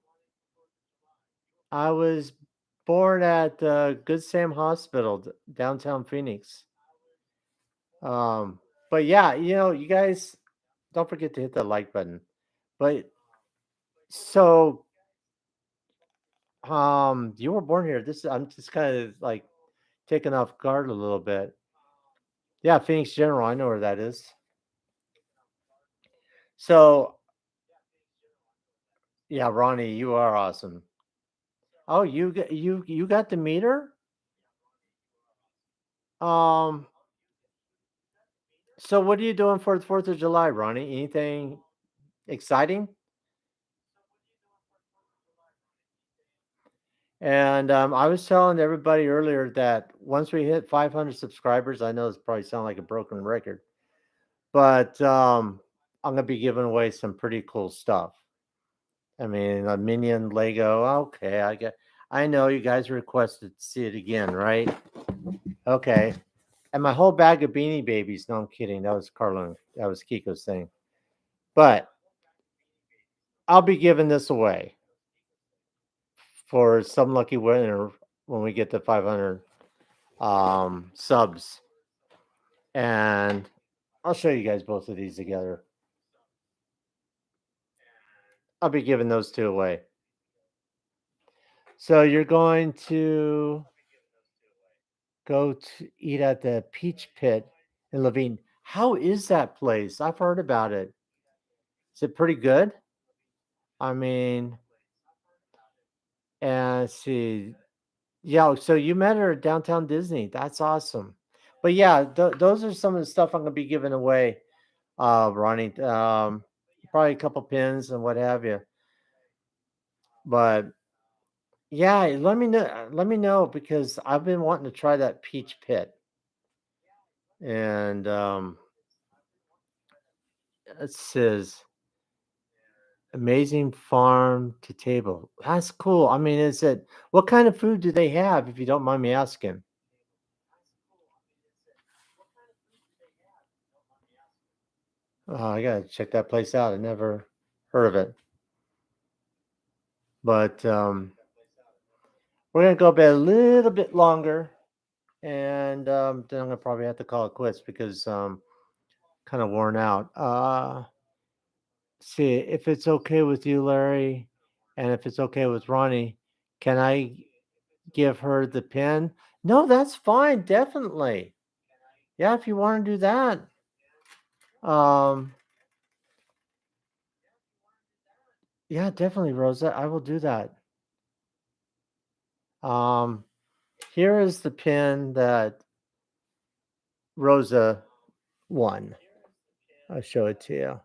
I was born at Good Sam Hospital, downtown Phoenix. Um, but yeah, you guys don't forget to hit the like button. But so you were born here. I'm just kind of like taken off guard a little bit. Yeah, Phoenix General, I know where that is. So yeah, Ronnie, you are awesome. Oh, you got to meet her? Um, so what are you doing for the 4th of July, Ronnie? Anything exciting? And I was telling everybody earlier that once we hit 500 subscribers, I know this probably sound like a broken record, but I'm gonna be giving away some pretty cool stuff. I mean, a Minion Lego. Okay, I know you guys requested to see it again, right? Okay. And my whole bag of Beanie Babies. No, I'm kidding. That was Carlin. That was Kiko's thing. But I'll be giving this away for some lucky winner when we get to 500 subs. And I'll show you guys both of these together. I'll be giving those two away. So you're going to go to eat at the Peach Pit in Levine. How is that place? I've heard about it. Is it pretty good? I mean, and let's see. Yeah, so you met her at Downtown Disney. That's awesome. But yeah, those are some of the stuff I'm gonna be giving away, Ronnie. Probably a couple pins and what have you. But yeah, let me know. Let me know because I've been wanting to try that Peach Pit, and it says amazing farm to table. That's cool. I mean, is it what kind of food do they have? If you don't mind me asking. Oh, I gotta check that place out. I never heard of it, but we're gonna go a little bit longer, and then I'm gonna probably have to call it quits because kind of worn out. See if it's okay with you, Larry, and if it's okay with Ronnie, can I give her the pin? No, that's fine. Definitely. Yeah, if you want to do that. Um, yeah, definitely, Rosa. I will do that. Um, here is the pin that Rosa won. I'll show it to you.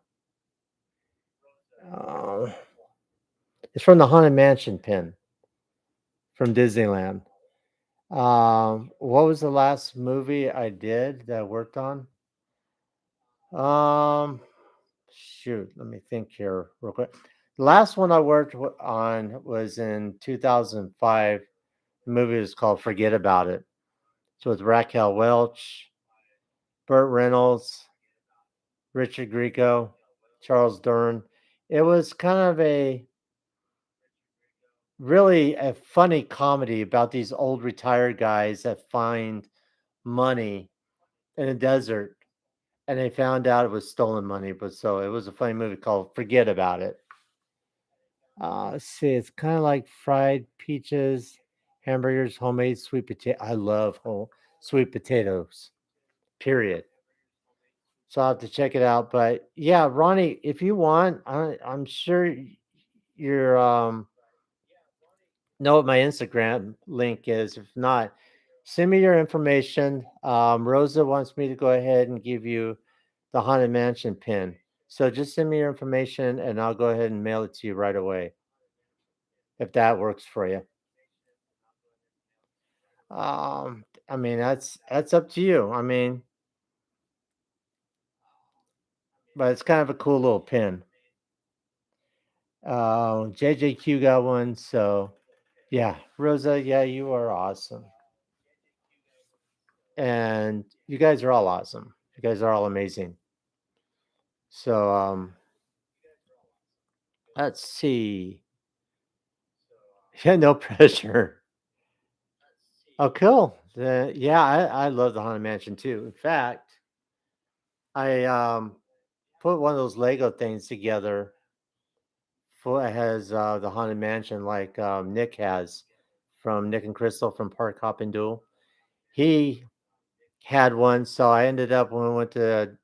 Uh, it's from the Haunted Mansion pin from Disneyland. What was the last movie I did that I worked on? Um, shoot, let me think here real quick. The last one I worked on was in 2005. The movie was called Forget About It. So with Raquel Welch, Burt Reynolds, Richard Grieco. Charles Dern. It was kind of a really a funny comedy about these old retired guys that find money in a desert, and they found out it was stolen money. But so it was a funny movie called Forget About It. Let's see, it's kind of like fried peaches, hamburgers, homemade sweet potato. I love whole sweet potatoes. Period. So I'll have to check it out. But yeah, Ronnie, if you want, I'm sure you're know what my Instagram link is. If not, send me your information. Rosa wants me to go ahead and give you the Haunted Mansion pin. So just send me your information and I'll go ahead and mail it to you right away if that works for you. I mean that's up to you. I mean, but it's kind of a cool little pin. JJQ got one, so yeah, Rosa, yeah, you are awesome. And you guys are all awesome. You guys are all amazing. So let's see. Yeah, no pressure. Oh, cool. Yeah, I love the Haunted Mansion too. In fact, I put one of those Lego things together for it has the Haunted Mansion like Nick has from Nick and Crystal from Park Hop and Duel. He had one, so I ended up when we went to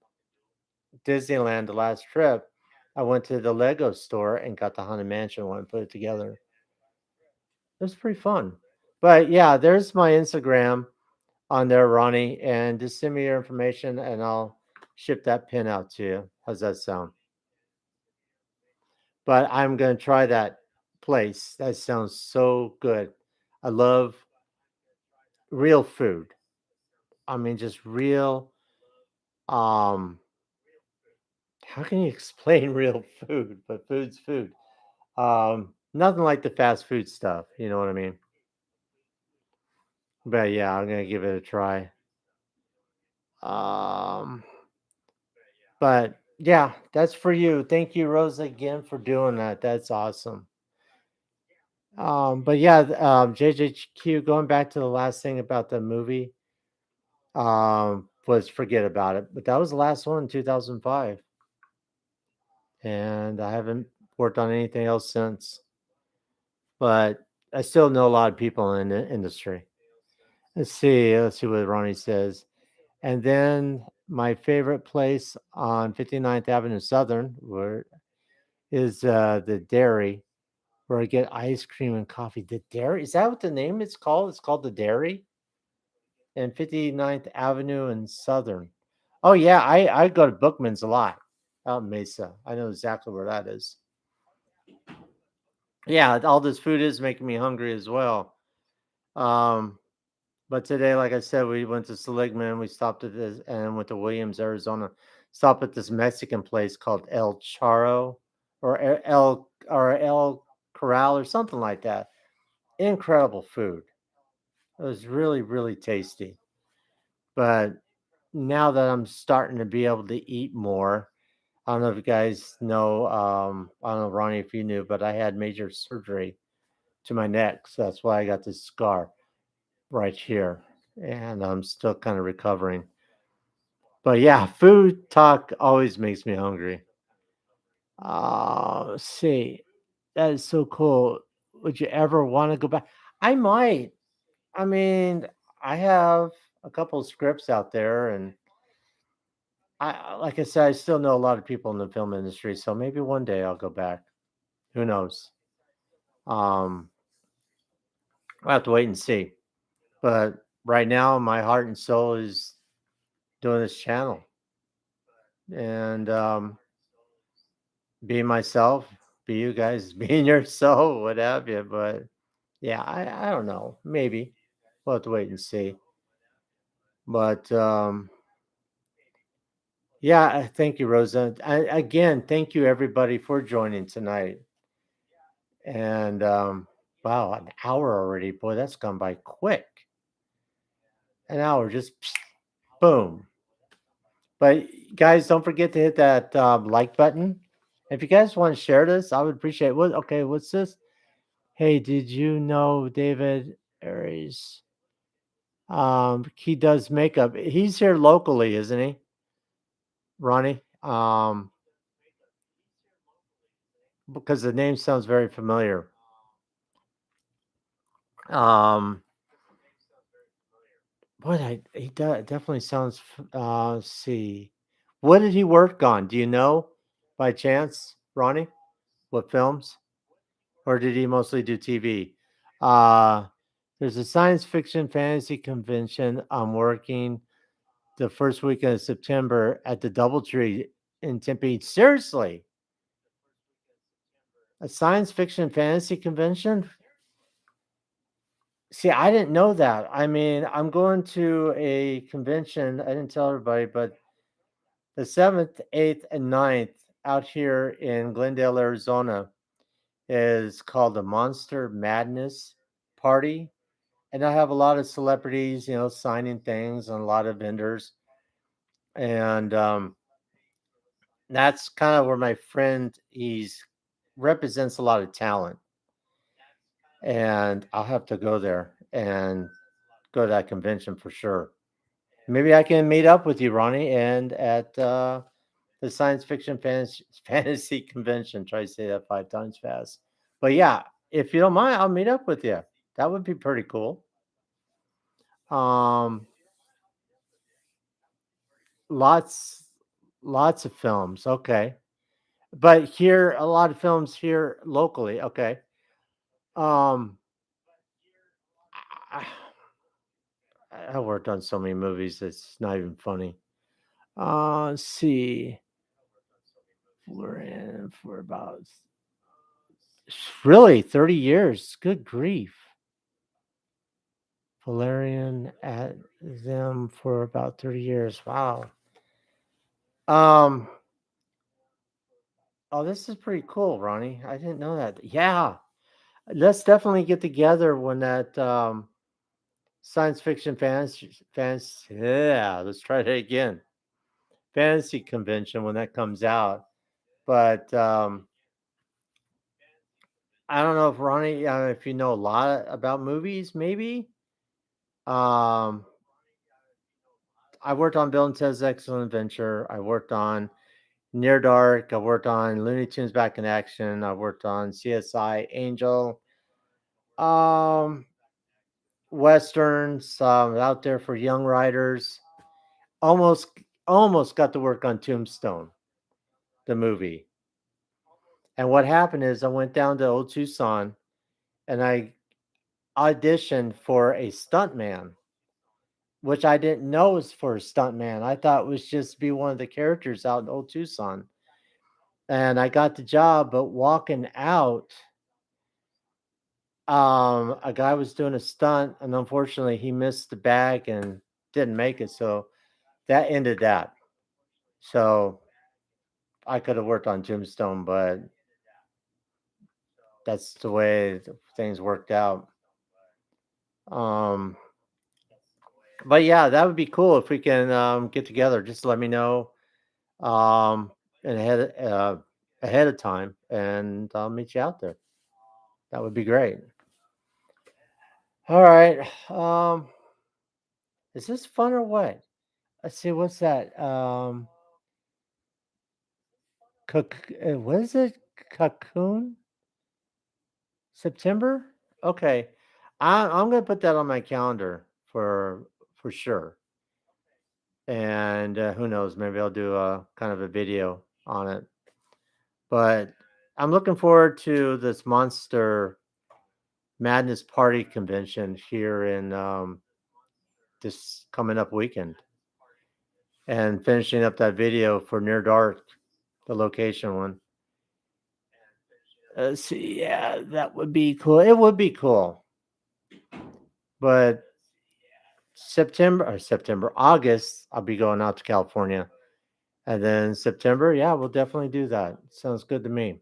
Disneyland the last trip, I went to the Lego store and got the Haunted Mansion one and put it together. It was pretty fun. But yeah, there's my Instagram on there, Ronnie, and just send me your information and I'll ship that pin out to you. How's that sound? But I'm gonna try that place. That sounds so good. I love real food. I mean, just real. Um, how can you explain real food? But food's food. Nothing like the fast food stuff. You know what I mean? But yeah, I'm gonna give it a try. Um, but yeah, that's for you. Thank you, Rosa, again for doing that. That's awesome. But yeah, JJQ. Going back to the last thing about the movie, was Forget About It. But that was the last one in 2005, and I haven't worked on anything else since. But I still know a lot of people in the industry. Let's see what Ronnie says. And then my favorite place on 59th Avenue Southern where is the dairy where I get ice cream and coffee. The dairy, is that what the name is called? It's called the dairy and 59th Avenue and Southern. Oh yeah, I go to Bookman's a lot out in Mesa. I know exactly where that is. Yeah, all this food is making me hungry as well. Um, But today, like I said, we went to Seligman. We stopped at this and went to Williams, Arizona. Stopped at this Mexican place called El Charo or El Corral or something like that. Incredible food. It was really really tasty. But now that I'm starting to be able to eat more, I don't know if you guys know. I don't know, Ronnie, if you knew, but I had major surgery to my neck, so that's why I got this scar right here, and I'm still kind of recovering. But yeah, food talk always makes me hungry. Let's see. That is so cool. Would you ever want to go back? I might. I mean, I have a couple of scripts out there, and like I said, I still know a lot of people in the film industry, so maybe one day I'll go back. Who knows? Um, I'll have to wait and see. But right now, my heart and soul is doing this channel and be myself, be you guys, being yourself, what have you. But yeah, I don't know. Maybe we'll have to wait and see. But yeah, thank you, Rosa. Again, thank you everybody for joining tonight. And wow, an hour already. Boy, that's gone by quick. An hour, just boom. But guys, don't forget to hit that like button. If you guys want to share this, I would appreciate it. What okay, what's this? Hey, did you know David Aries? He does makeup. He's here locally, isn't he, Ronnie? Because the name sounds very familiar. Um, what he definitely sounds. Let's see, what did he work on? Do you know, by chance, Ronnie? What films, or did he mostly do TV? Uh, there's a science fiction fantasy convention I'm working the first weekend of September at the DoubleTree in Tempe. Seriously, a science fiction fantasy convention? See, I didn't know that. I mean, I'm going to a convention. I didn't tell everybody, but the 7th, 8th, and 9th out here in Glendale, Arizona is called the Monster Madness Party. And I have a lot of celebrities, signing things and a lot of vendors. And that's kind of where my friend, he's represents a lot of talent. And I'll have to go there and go to that convention for sure. Maybe I can meet up with you, Ronnie, and at the science fiction fantasy convention. Try to say that 5 times fast. But yeah, if you don't mind, I'll meet up with you. That would be pretty cool. Um, lots, lots of films. Okay, but here a lot of films here locally. Okay. Um, I, I worked on so many movies. It's not even funny. Let's see. We're in for about really 30 years. Good grief. Valerian at them for about 30 years. Wow. Um, oh, this is pretty cool, Ronnie. I didn't know that. Yeah. Let's definitely get together when that science fiction fans yeah, let's try that again. Fantasy convention when that comes out. But I don't know if Ronnie, if you know a lot about movies, maybe. Um, I worked on Bill and Ted's Excellent Adventure. I worked on Near Dark. I worked on Looney Tunes Back in Action. I worked on CSI Angel. Um, Westerns out there for young writers. Almost, almost got to work on Tombstone, the movie. And what happened is I went down to Old Tucson and I auditioned for a stuntman, which I didn't know was for a stuntman. I thought it was just be one of the characters out in Old Tucson. And I got the job, but walking out, a guy was doing a stunt, and unfortunately, he missed the bag and didn't make it. So that ended that. So I could have worked on Tombstone, but that's the way things worked out. Um, but yeah, that would be cool if we can get together. Just let me know um, and ahead of time, and I'll meet you out there. That would be great. All right. Is this fun or what? Let's see. What's that? What is it? Cocoon? September? Okay. I'm gonna put that on my calendar for sure. And who knows? Maybe I'll do a kind of a video on it. But I'm looking forward to this Monster Madness Party convention here in this coming up weekend, and finishing up that video for Near Dark, the location one. See, yeah, that would be cool. It would be cool, but August, I'll be going out to California. And then September, yeah, we'll definitely do that. Sounds good to me.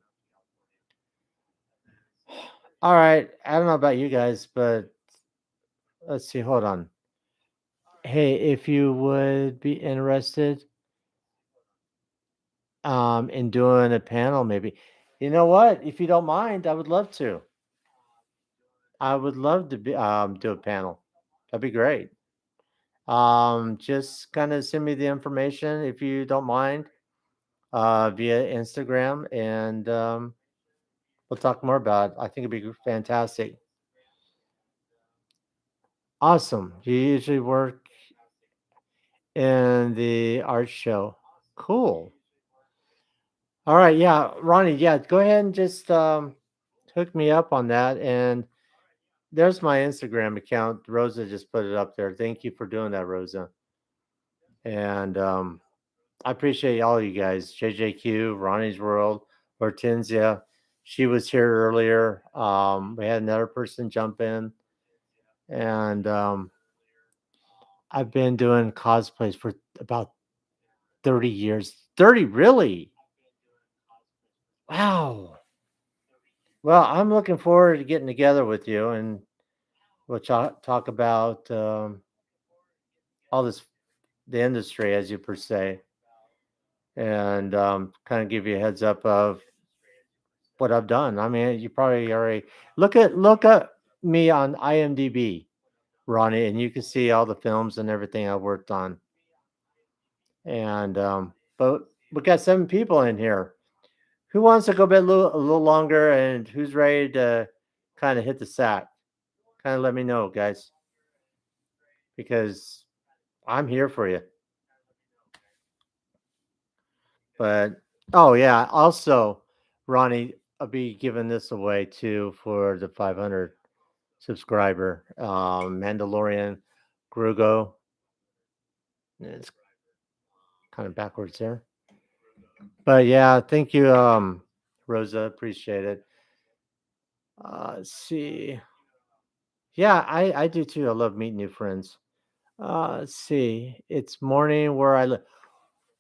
All right. I don't know about you guys, but let's see. Hold on. Hey, if you would be interested, and doing a panel maybe. You know what? If you don't mind, I would love to. I would love to be do a panel. That'd be great. Just kind of send me the information if you don't mind via Instagram, and we'll talk more about it. I think it'd be fantastic. Awesome. You usually work in the art show. Cool. All right. Yeah, Ronnie. Yeah, go ahead and just hook me up on that. And there's my Instagram account. Rosa just put it up there. Thank you for doing that, Rosa. And I appreciate all you guys. JJQ, Ronnie's World, Hortensia. She was here earlier. We had another person jump in, and I've been doing cosplays for about 30 years. 30, really? Wow. Well, I'm looking forward to getting together with you, and we'll talk about all this, the industry, as you per se, and kind of give you a heads up of what I've done. I mean, you probably already look at me on IMDb, Ronnie, and you can see all the films and everything I worked on. And but we got 7 people in here. Who wants to go a little longer, and who's ready to kind of hit the sack? Kind of let me know, guys, because I'm here for you. But oh yeah, also, Ronnie, I'll be giving this away too for the 500 subscriber. Mandalorian Grugo. It's kind of backwards there. But yeah, thank you, Rosa. Appreciate it. Let's see. Yeah, I do too. I love meeting new friends. Let's see. It's morning where I live.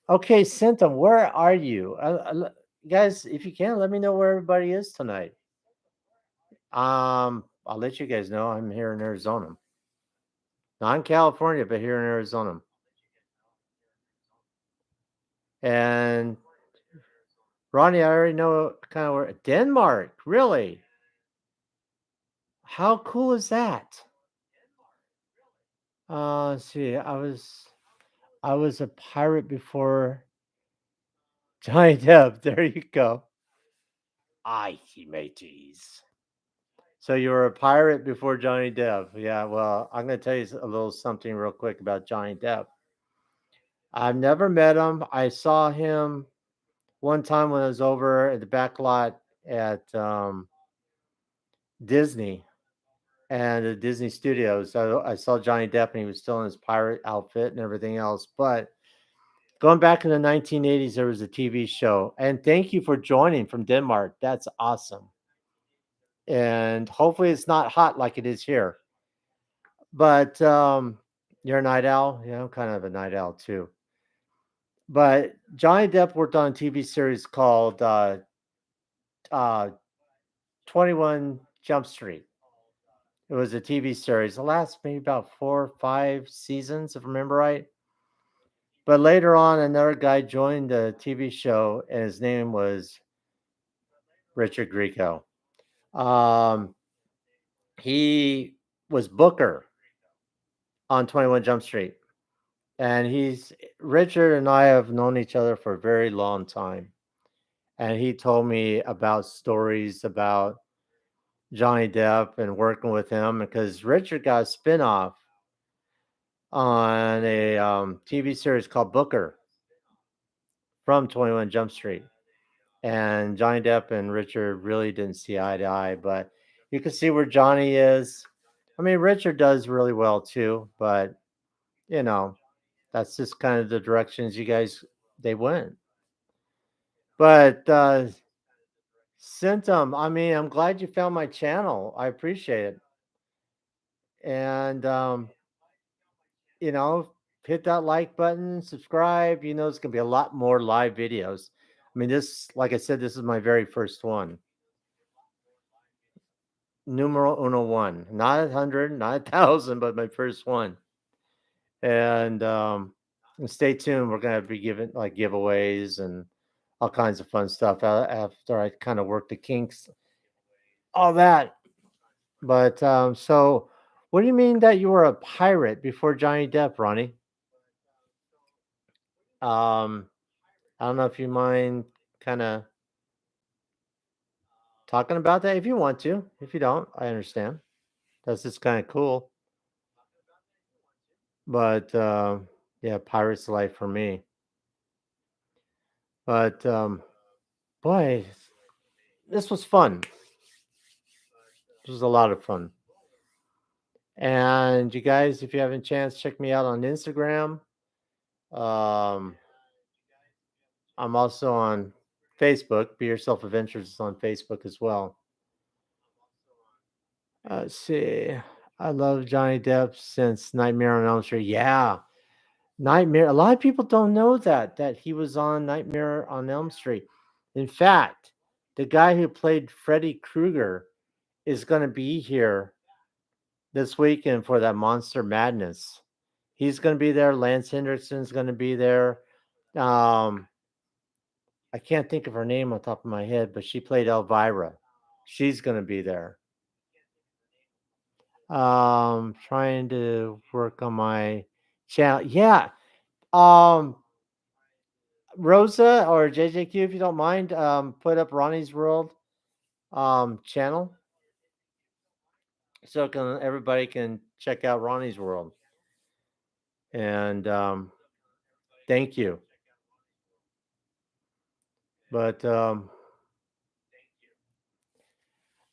Okay, Symptom, where are you? Guys, if you can, let me know where everybody is tonight. I'll let you guys know I'm here in Arizona. Not in California, but here in Arizona. And Ronnie, I already know kind of where Denmark. Really? How cool is that? Let's see. I was a pirate before Johnny Depp. There you go. Aye, mateys. So you were a pirate before Johnny Depp. Yeah, well, I'm going to tell you a little something real quick about Johnny Depp. I've never met him. I saw him one time when I was over at the back lot at Disney and the Disney Studios. I saw Johnny Depp and he was still in his pirate outfit and everything else. But going back in the 1980s, there was a TV show. And thank you for joining from Denmark. That's awesome. And hopefully it's not hot like it is here. But you're a night owl? Yeah, I'm kind of a night owl too. But Johnny Depp worked on a TV series called uh, 21 Jump Street. It was a TV series. It lasted maybe about 4 or 5 seasons, if I remember right. But later on, another guy joined the TV show, and his name was Richard Grieco. Um, he was Booker on 21 Jump Street. And he's Richard and I have known each other for a very long time. And he told me about stories about Johnny Depp and working with him because Richard got a spinoff on a TV series called Booker from 21 Jump Street. And Johnny Depp and Richard really didn't see eye to eye, but you can see where Johnny is. I mean, Richard does really well too, but you know, that's just kind of the directions you guys they went. But Symptom, I mean, I'm glad you found my channel. I appreciate it. And you know, hit that like button, subscribe. You know, it's gonna be a lot more live videos. I mean, this, like I said, this is my very first one. Numero uno one, not 100, not 1,000, but my first one. And stay tuned. We're gonna be giving like giveaways and all kinds of fun stuff after I kind of worked the kinks, all that. But so, what do you mean that you were a pirate before Johnny Depp, Ronnie? Um, I don't know if you mind kind of talking about that if you want to. If you don't, I understand. That's just kind of cool. But yeah, pirate's life for me. But boy, this was fun. This was a lot of fun. And you guys, if you have a chance, check me out on Instagram. Um, I'm also on Facebook. Be Yourself Adventures is on Facebook as well. Let's see. I love Johnny Depp since Nightmare on Elm Street. Yeah, Nightmare. A lot of people don't know that he was on Nightmare on Elm Street. In fact, the guy who played Freddy Krueger is going to be here this weekend for that Monster Madness. He's going to be there. Lance Henderson's going to be there. Um, I can't think of her name on top of my head, but she played Elvira. She's going to be there. Trying to work on my channel. Yeah. Um, Rosa or JJQ, if you don't mind, put up Ronnie's World channel so can everybody can check out Ronnie's World. And thank you. But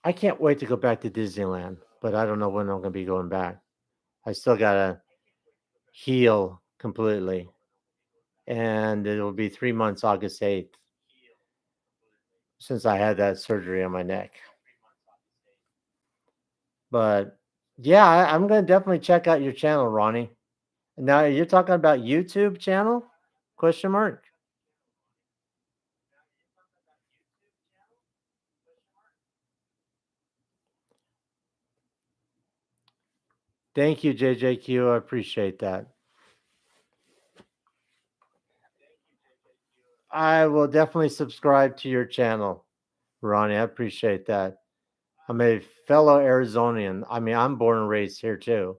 I can't wait to go back to Disneyland, but I don't know when I'm going to be going back. I still got to heal completely. And it'll be 3 months, August 8th, since I had that surgery on my neck. But yeah, I'm going to definitely check out your channel, Ronnie. Now you're talking about YouTube channel? Question mark. Thank you, JJQ. I appreciate that. I will definitely subscribe to your channel, Ronnie. I appreciate that. I'm a fellow Arizonian. I mean, I'm born and raised here too.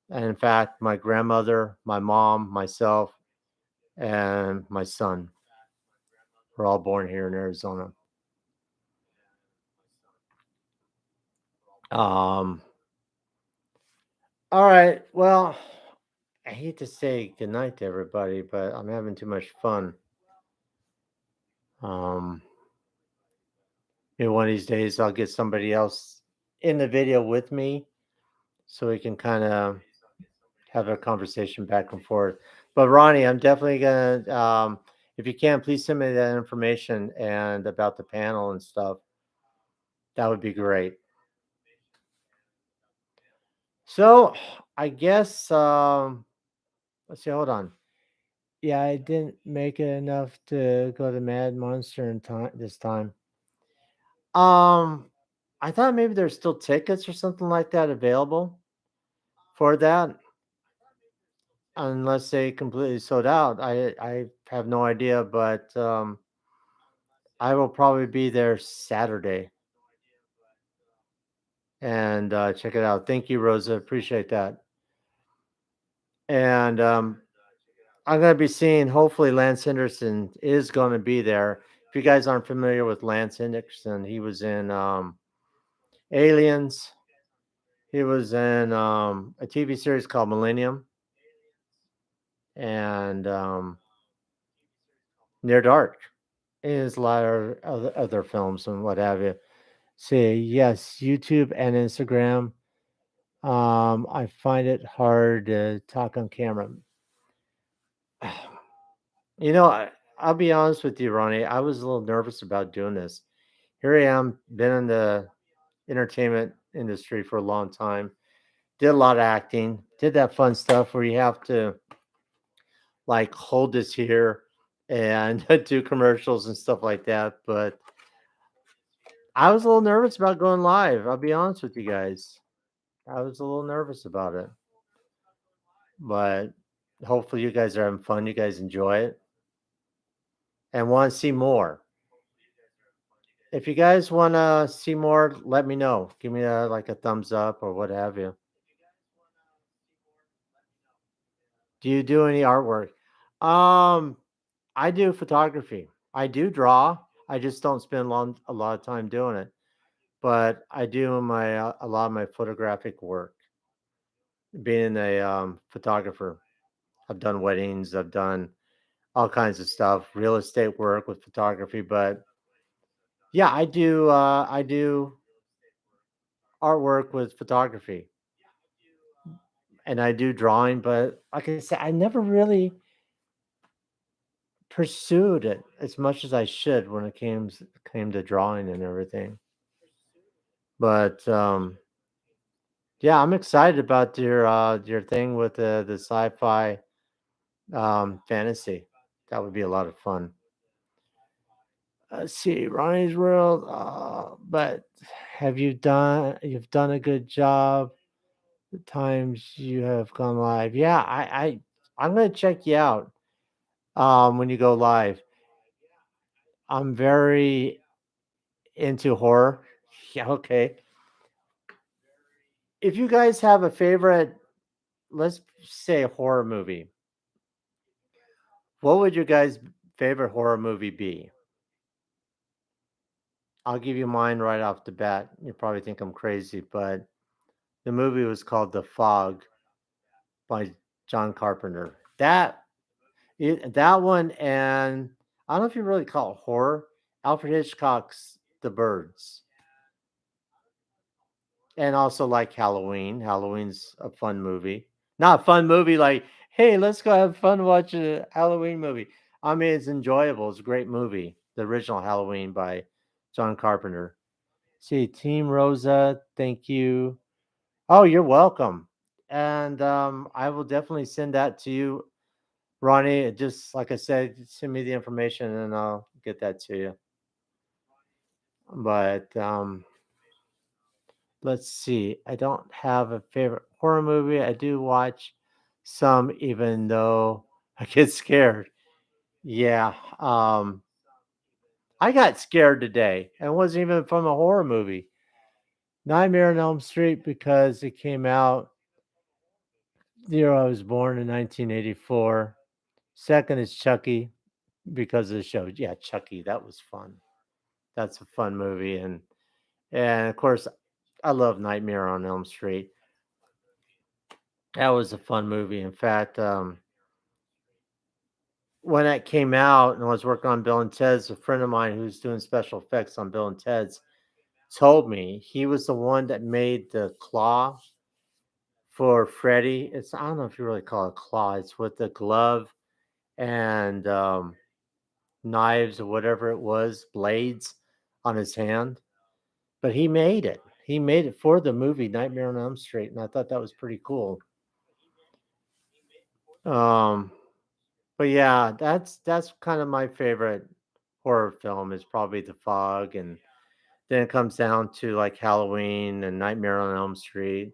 And in fact, my grandmother, my mom, myself, and my son were all born here in Arizona. Um, all right. Well, I hate to say goodnight to everybody, but I'm having too much fun. Um, maybe one of these days I'll get somebody else in the video with me so we can kind of have a conversation back and forth. But Ronnie, I'm definitely gonna, if you can, please send me that information and about the panel and stuff. That would be great. So I guess, let's see. Hold on. Yeah, I didn't make it enough to go to Mad Monster in time this time. Um, I thought maybe there's still tickets or something like that available for that, unless they completely sold out. I have no idea, but I will probably be there Saturday and check it out. Thank you, Rosa. Appreciate that. And I'm going to be seeing, hopefully, Lance Henderson is going to be there. If you guys aren't familiar with Lance Henderson, he was in Aliens. He was in a TV series called Millennium and Near Dark. And there's a lot of other films and what have you. See, yes, YouTube and Instagram. I find it hard to talk on camera. You know, I'll be honest with you, Ronnie. I was a little nervous about doing this. Here I am, been in the entertainment industry for a long time. Did a lot of acting. Did that fun stuff where you have to like hold this here and do commercials and stuff like that. But I was a little nervous about going live. I'll be honest with you guys. I was a little nervous about it. But hopefully you guys are having fun. You guys enjoy it. and want to see more. If you guys want to see more, let me know. Give me like a thumbs up or what have you. Do you do any artwork? Um, I do photography. I do draw. I just don't spend a lot of time doing it. But I do my a lot of my photographic work. Being a photographer, I've done weddings. I've done all kinds of stuff, real estate work with photography. But yeah, I do. I do artwork with photography, and I do drawing. But like I said, I never really pursued it as much as I should when it came to drawing and everything. But yeah, I'm excited about your thing with the sci-fi fantasy. That would be a lot of fun. Let's see, Ronnie's World. But you've done a good job. The times you have gone live. Yeah, I'm gonna check you out when you go live. I'm very into horror. Yeah, okay. If you guys have a favorite, let's say horror movie, what would your guys' favorite horror movie be? I'll give you mine right off the bat. You probably think I'm crazy, but the movie was called The Fog by John Carpenter. That one, and I don't know if you really call it horror. Alfred Hitchcock's The Birds, and also like Halloween. Halloween's a fun movie. Not a fun movie like, hey, let's go have fun watching a Halloween movie. I mean, it's enjoyable. It's a great movie. The original Halloween by John Carpenter. See, Team Rosa, thank you. Oh, you're welcome. And I will definitely send that to you, Ronnie. Just like I said, send me the information and I'll get that to you. But let's see. I don't have a favorite horror movie. I do watch some, even though I get scared. Yeah. I got scared today, and it wasn't even from a horror movie. Nightmare on Elm Street, because it came out the year I was born in 1984. Second is Chucky, because of the show. Yeah, Chucky, that was fun. That's a fun movie, and of course, I love Nightmare on Elm Street. That was a fun movie. In fact, when that came out and I was working on Bill and Ted's, a friend of mine who's doing special effects on Bill and Ted's told me he was the one that made the claw for Freddy. It's, I don't know if you really call it claw. It's with the glove and knives or whatever it was, blades on his hand. But he made it. He made it for the movie Nightmare on Elm Street, and I thought that was pretty cool. Um, but yeah, that's kind of my favorite horror film is probably The Fog, and then it comes down to like Halloween and Nightmare on Elm Street.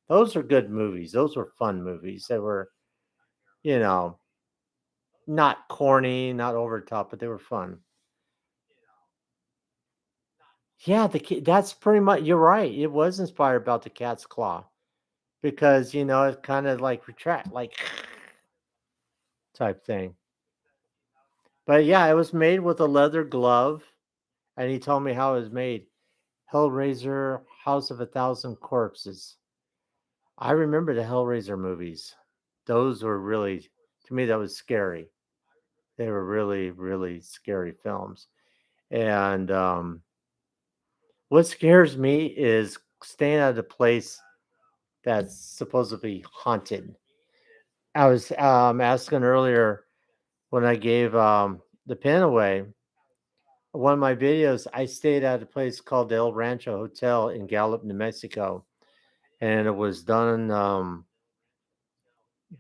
Those are good movies. Those were fun movies. They were, you know, not corny, not over the top, but they were fun. Yeah, that's pretty much, you're right. It was inspired about the cat's claw because it kind of like retract like type thing. But yeah, it was made with a leather glove, and he told me how it was made. Hellraiser, House of a Thousand Corpses. I remember the Hellraiser movies. Those were really, to me, that was scary. They were really, really scary films. And what scares me is staying at a place that's supposedly haunted. I was asking earlier when I gave the pin away. One of my videos, I stayed at a place called the El Rancho Hotel in Gallup, New Mexico, and it was done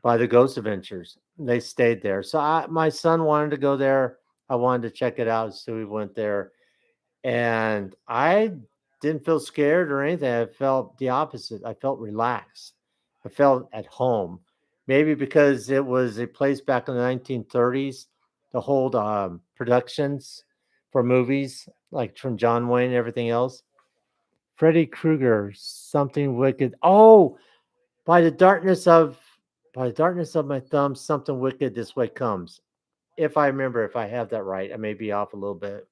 by the Ghost Adventures. They stayed there. So my son wanted to go there. I wanted to check it out. So we went there. And I didn't feel scared or anything. I felt the opposite. I felt relaxed. I felt at home. Maybe because it was a place back in the 1930s to hold productions for movies, like from John Wayne and everything else. Freddy Krueger, something wicked. Oh, by the darkness of by the darkness of my thumb, something wicked this way comes. If I remember, if I have that right, I may be off a little bit.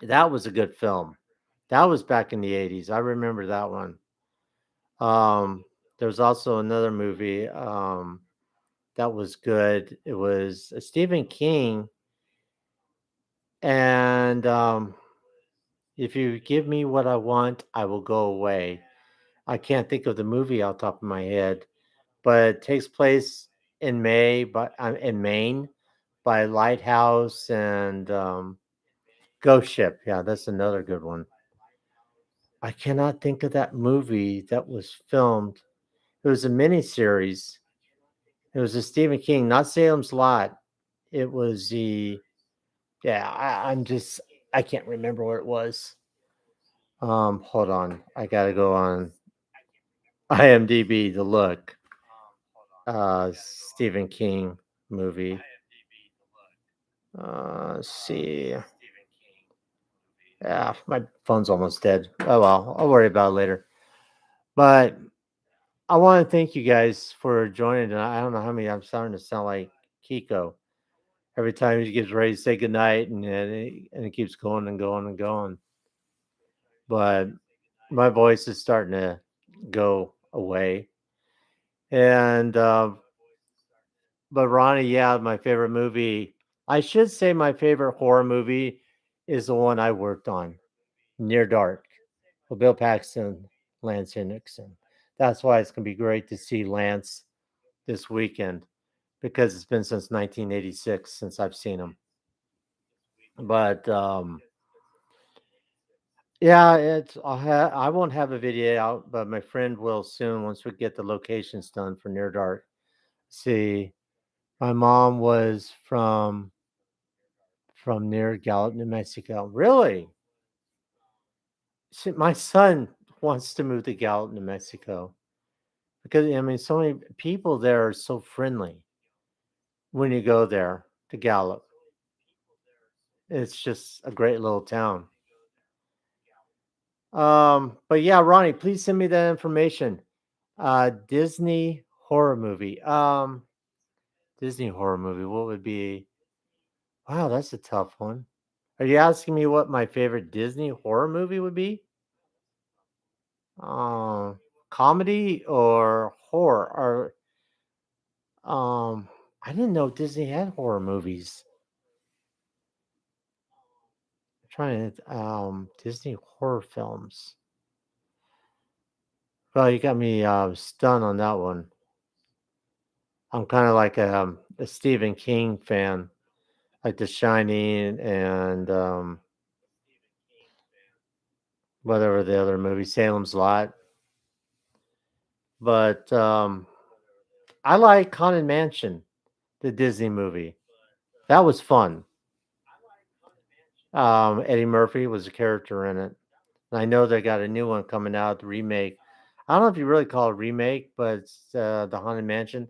That was a good film. That was back in the 80s. I remember that one. There was also another movie that was good. It was a Stephen King, and if you give me what I want, I will go away. I can't think of the movie off the top of my head, but it takes place in in Maine, by Lighthouse and Ghost Ship. Yeah, that's another good one. I cannot think of that movie that was filmed. It was a miniseries. It was a Stephen King, not Salem's Lot. It was the yeah. I can't remember what it was. Hold on. I gotta go on IMDb to look. Stephen King movie. Let's see. Yeah, my phone's almost dead. Oh well, I'll worry about it later. But I want to thank you guys for joining. And I don't know how many. I'm starting to sound like Kiko every time he gets ready to say goodnight, and it keeps going and going and going. But my voice is starting to go away. And but Ronnie, yeah, my favorite movie. I should say my favorite horror movie is the one I worked on, Near Dark, with Bill Paxton, Lance Henriksen. That's why it's gonna be great to see Lance this weekend because it's been since 1986 since I've seen him. But yeah, I won't have a video out, but my friend will soon once we get the locations done for Near Dark. See, my mom was from near Gallup, New Mexico. Really? See, my son wants to move to Gallup, New Mexico because I mean, so many people there are so friendly when you go there to Gallup. It's just a great little town. But yeah, Ronnie, please send me that information. Disney horror movie. Disney horror movie. What would be? Wow, that's a tough one. Are you asking me what my favorite Disney horror movie would be? Um, Comedy or horror? Or I didn't know Disney had horror movies. I'm trying to Disney horror films. Well, you got me stunned on that one. I'm kind of like a Stephen King fan, like The Shining and whatever the other movie, Salem's Lot. But I like Haunted Mansion, the Disney movie. That was fun. Eddie Murphy was a character in it. And I know they got a new one coming out, the remake. I don't know if you really call it a remake, but it's the Haunted Mansion.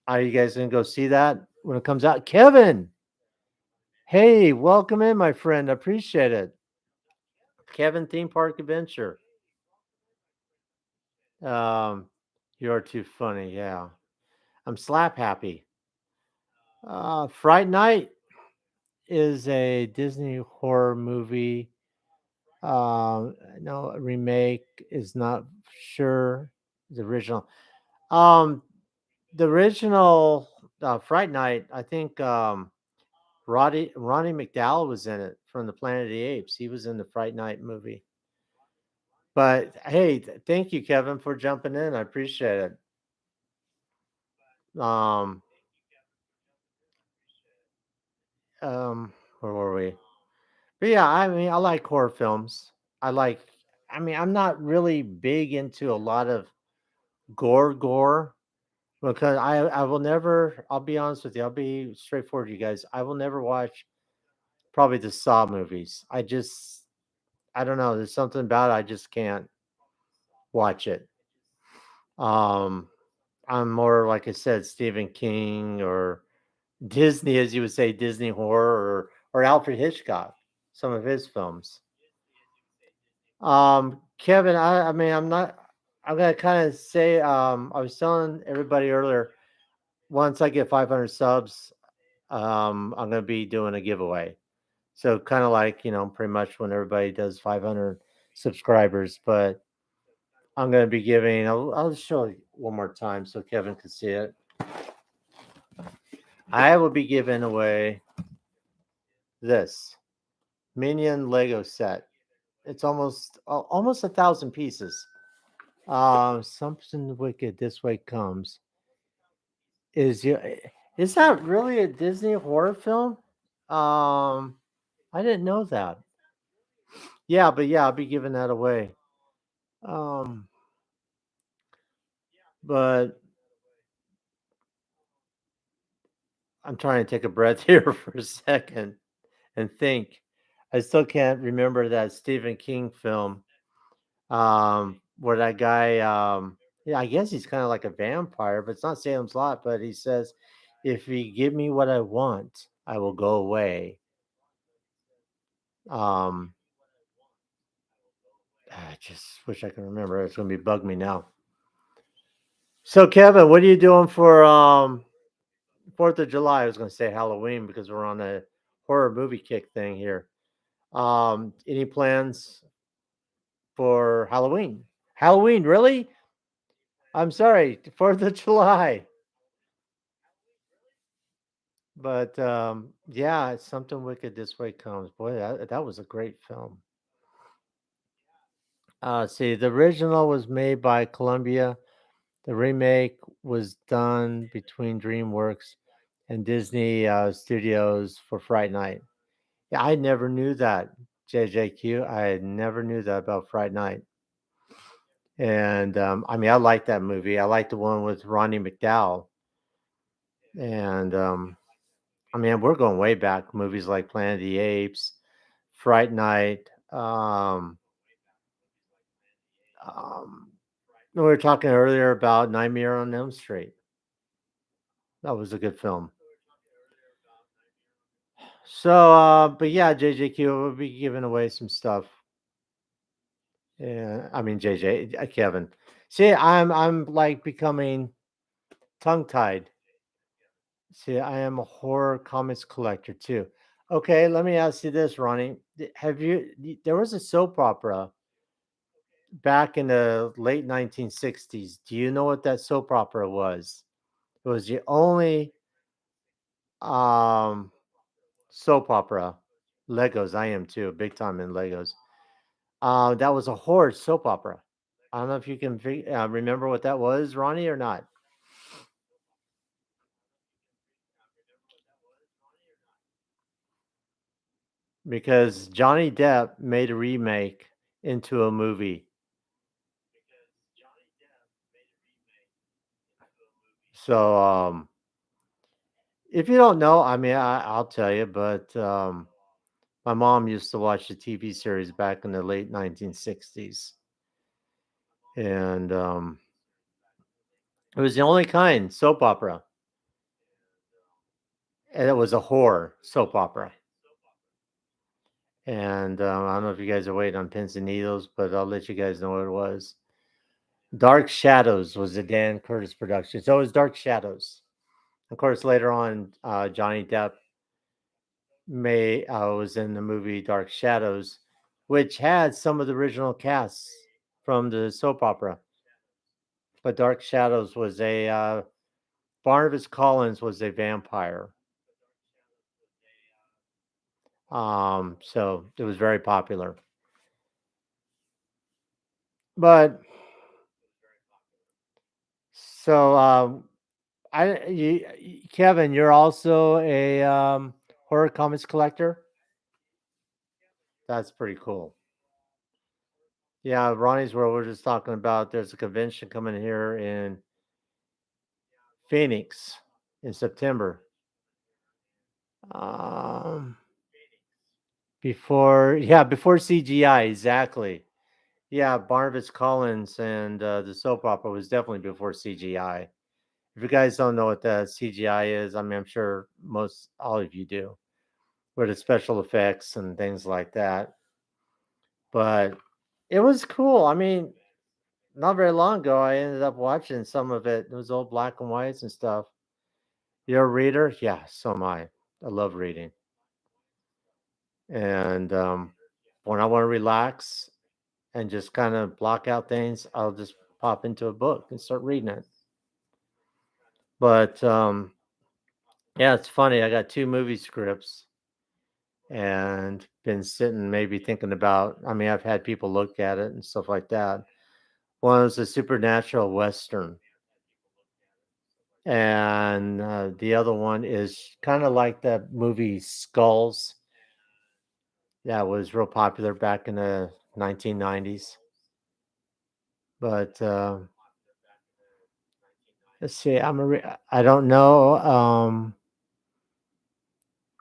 Are you guys gonna go see that when it comes out? Kevin, hey, welcome in, my friend. I appreciate it. Kevin Theme Park Adventure. Um, you're too funny. Yeah, I'm slap happy. Fright Night is a Disney horror movie. No, a remake is not sure. The original. Um, the original Fright Night. I think Ronnie McDowell was in it from the Planet of the Apes. He was in the Fright Night movie. But hey, thank you, Kevin, for jumping in. I appreciate it. Um, where were we? But yeah, I mean, I like horror films. I like. I mean, I'm not really big into a lot of gore because I will never. I'll be honest with you. I'll be straightforward, with you guys. I will never watch probably the Saw movies. I don't know. There's something about it. I just can't watch it. Um, I'm more like I said, Stephen King or Disney, as you would say, Disney horror or Alfred Hitchcock, some of his films. Kevin, I mean, I'm gonna kind of say, I was telling everybody earlier, once I get 500 subs, I'm gonna be doing a giveaway. So kind of like, pretty much when everybody does 500 subscribers, but I'm gonna be giving. I'll show you one more time so Kevin can see it. I will be giving away this Minion Lego set. It's almost 1,000 pieces. Something wicked this way comes. Is you is that really a Disney horror film? I didn't know that. Yeah, but yeah, I'll be giving that away. Um, but I'm trying to take a breath here for a second and think. I still can't remember that Stephen King film. Where that guy, yeah, I guess he's kind of like a vampire, but it's not Salem's Lot. But he says, "If you give me what I want, I will go away." Um, I just wish I could remember. It's gonna be bug me now. So, Kevin, what are you doing for 4th of July? I was gonna say Halloween because we're on a horror movie kick thing here. Any plans for Halloween? Halloween, really? I'm sorry, 4th of July. But yeah, it's something wicked this way comes. Boy, that was a great film. See, the original was made by Columbia. The remake was done between DreamWorks and Disney Studios for Fright Night. Yeah, I never knew that, JJQ. I never knew that about Fright Night. And I mean, I like that movie. I like the one with Ronnie McDowell. And I mean, we're going way back. Movies like Planet of the Apes, Fright Night. Um, we were talking earlier about Nightmare on Elm Street. That was a good film. So, but yeah, JJQ will be giving away some stuff. Yeah, I mean JJ, Kevin. See, I'm like becoming tongue tied. See, I am a horror comics collector too. Okay, let me ask you this, Ronnie. Have there was a soap opera back in the late 1960s. Do you know what that soap opera was? It was the only um soap opera. Legos, I am too, big time in Legos. That was a horror soap opera. I don't know if you can remember what that was, Ronnie, or not, because Johnny Depp made a remake into a movie. So, if you don't know, I mean, I'll tell you, but my mom used to watch the TV series back in the late 1960s, and it was the only kind soap opera, and it was a horror soap opera. And I don't know if you guys are waiting on pins and needles, but I'll let you guys know what it was. Dark Shadows was a Dan Curtis production. So it was Dark Shadows. Of course, later on, Johnny Depp was in the movie Dark Shadows, which had some of the original casts from the soap opera. But Dark Shadows was a Barnabas Collins was a vampire. So it was very popular. But so Kevin, you're also a horror comics collector. That's pretty cool. Yeah, Ronnie's World. We're just talking about. There's a convention coming here in Phoenix in September. Um, before CGI, exactly. Yeah, Barnabas Collins and the soap opera was definitely before CGI. If you guys don't know what the CGI is, I mean, I'm sure most all of you do, with the special effects and things like that. But it was cool. I mean, not very long ago, I ended up watching some of it. It was old black and whites and stuff. You're a reader? Yeah, so am I. I love reading. And when I want to relax and just kind of block out things, I'll just pop into a book and start reading it. But yeah, it's funny. I got two movie scripts and been sitting maybe thinking about. I mean, I've had people look at it and stuff like that. One was a supernatural western, and the other one is kind of like the movie Skulls that was real popular back in the 1990s. But let's see. I don't know.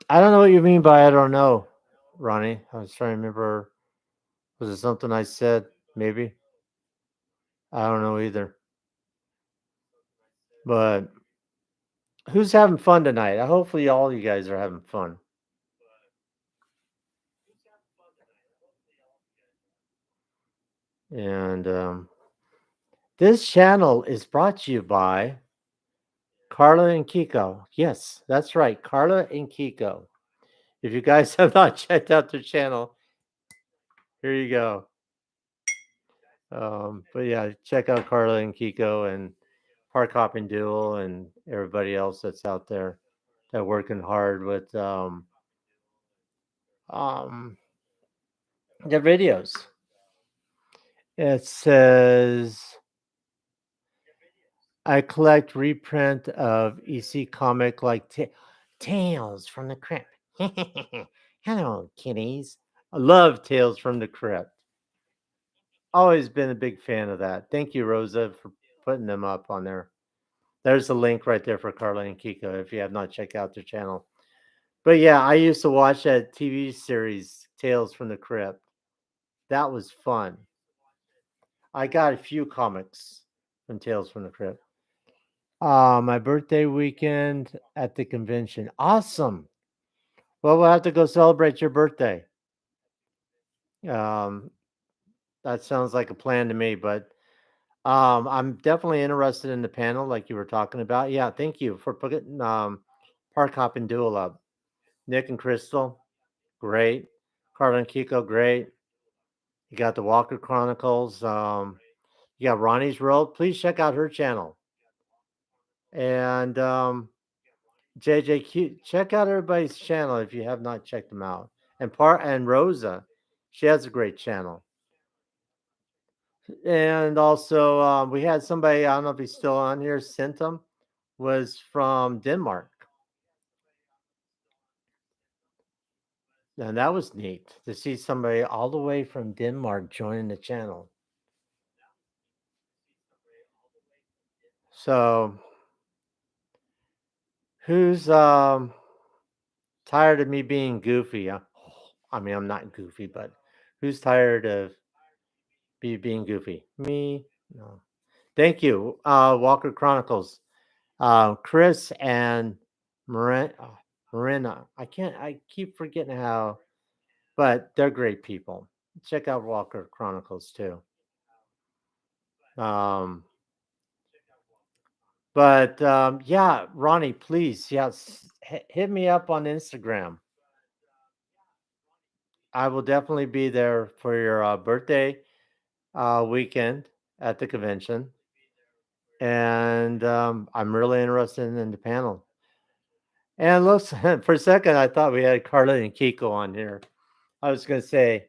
I don't know what you mean by I don't know, Ronnie. I was trying to remember. Was it something I said? Maybe. I don't know either. But who's having fun tonight? Hopefully, all you guys are having fun. And this channel is brought to you by Carla and Kiko. Yes, that's right. Carla and Kiko. If you guys have not checked out their channel, here you go. But yeah, check out Carla and Kiko and Park Hopping Duel and everybody else that's out there that working hard with um, their videos. It says I collect reprint of EC comic like Tales from the Crypt. Hello, kitties. I love Tales from the Crypt. Always been a big fan of that. Thank you, Rosa, for putting them up on there. There's a link right there for Carla and Kiko if you have not checked out their channel. But yeah, I used to watch that TV series, Tales from the Crypt. That was fun. I got a few comics from Tales from the Crypt. My birthday weekend at the convention. Awesome. Well, we'll have to go celebrate your birthday. Um, that sounds like a plan to me, but I'm definitely interested in the panel like you were talking about. Yeah, thank you for putting Park Hop and Duel up. Nick and Crystal, great. Carla and Kiko, great. You got the Walker Chronicles. You got Ronnie's World. Please check out her channel. And JJQ, check out everybody's channel if you have not checked them out. And Rosa, she has a great channel. And also, we had somebody, I don't know if he's still on here, Centum, was from Denmark. And that was neat to see somebody all the way from Denmark joining the channel. So, who's tired of me being goofy? I mean, I'm not goofy, but who's tired of being goofy? Me? No. Thank you, Walker Chronicles. Chris and Marina. I keep forgetting how, but they're great people. Check out Walker Chronicles too. Um, but yeah, Ronnie, please, yes, hit me up on Instagram. I will definitely be there for your birthday weekend at the convention, and I'm really interested in the panel. And looks for a second, I thought we had Carla and Kiko on here. I was going to say,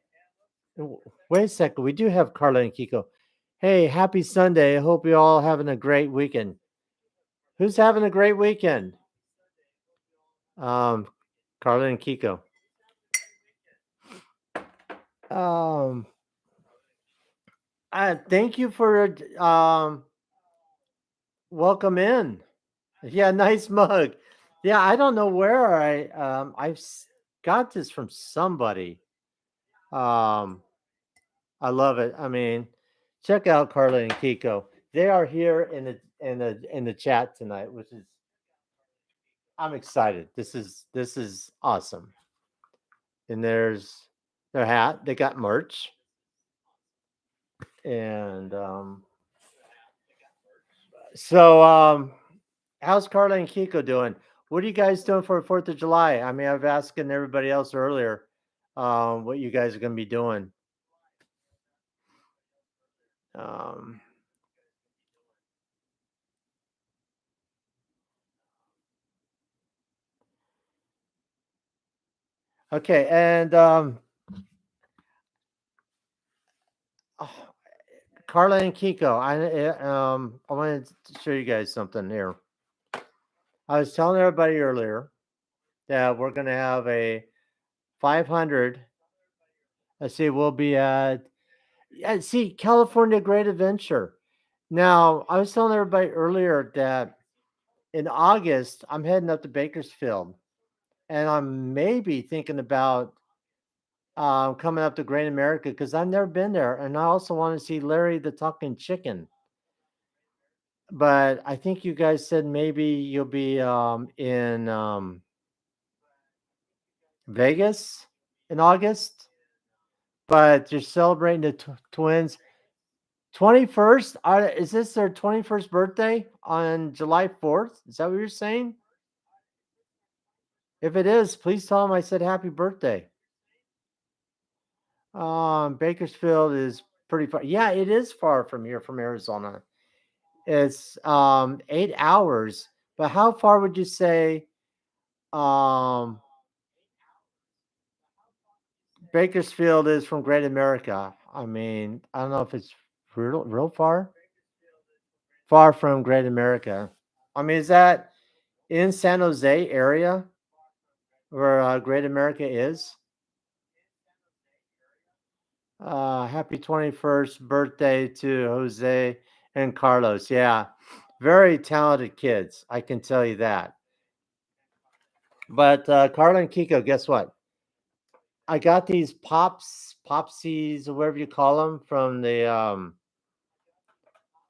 wait a second, we do have Carla and Kiko. Hey, happy Sunday! I hope you all having a great weekend. Who's having a great weekend? Um, Carla and Kiko. Um, thank you for welcome in. Yeah, nice mug. Yeah, I don't know where I've got this from somebody. Um, I love it. I mean, check out Carla and Kiko. they are here in the chat tonight, which is I'm excited. This is awesome. And there's their hat. They got merch, and so how's Carla and Kiko doing? What are you guys doing for Fourth of July? I mean, I've asked everybody else earlier what you guys are going to be doing. Um, okay, and oh, Carla and Kiko, I wanted to show you guys something here. I was telling everybody earlier that we're going to have a 500. Let's see, we'll be at yeah, see California Great Adventure. Now, I was telling everybody earlier that in August I'm heading up to Bakersfield, and I'm maybe thinking about coming up to Great America because I've never been there, and I also want to see Larry the Talking Chicken. But I think you guys said maybe you'll be in Vegas in August, but you're celebrating the twins. 21st? Is this their 21st birthday on July 4th? Is that what you're saying? If it is, please tell them I said happy birthday. Bakersfield is pretty far. Yeah, it is far from here, from Arizona. It's 8 hours. But how far would you say um Bakersfield is from Great America? I mean, I don't know if it's real far. Far from Great America. I mean, is that in San Jose area where Great America is? Happy 21st birthday to Jose and Carlos. Yeah, very talented kids. I can tell you that. But Carla and Kiko, guess what? I got these popsies, or whatever you call them, from the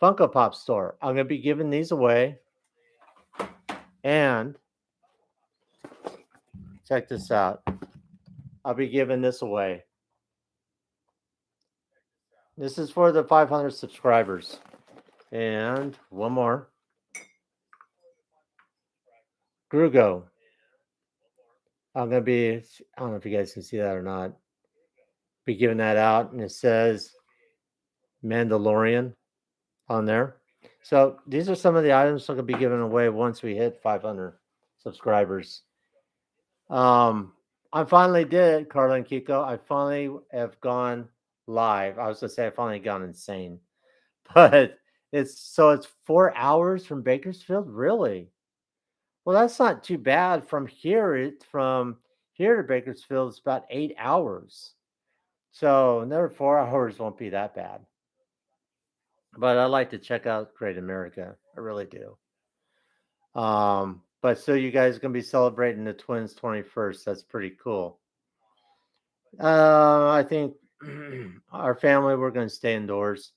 Funko Pop store. I'm going to be giving these away. And check this out. I'll be giving this away. This is for the 500 subscribers. And one more. Grugo. I'm going to be, I don't know if you guys can see that or not, be giving that out. And it says Mandalorian on there. So these are some of the items that will be given away once we hit 500 subscribers. I finally did it, Carla and Kiko. I finally have gone live. I was going to say I finally gone insane. But it's 4 hours from Bakersfield? Really? Well, that's not too bad. From here to Bakersfield, it's about 8 hours. So another 4 hours won't be that bad. But I like to check out Great America. I really do. But so you guys are gonna be celebrating the twins 21st. That's pretty cool. I think our family we're gonna stay indoors.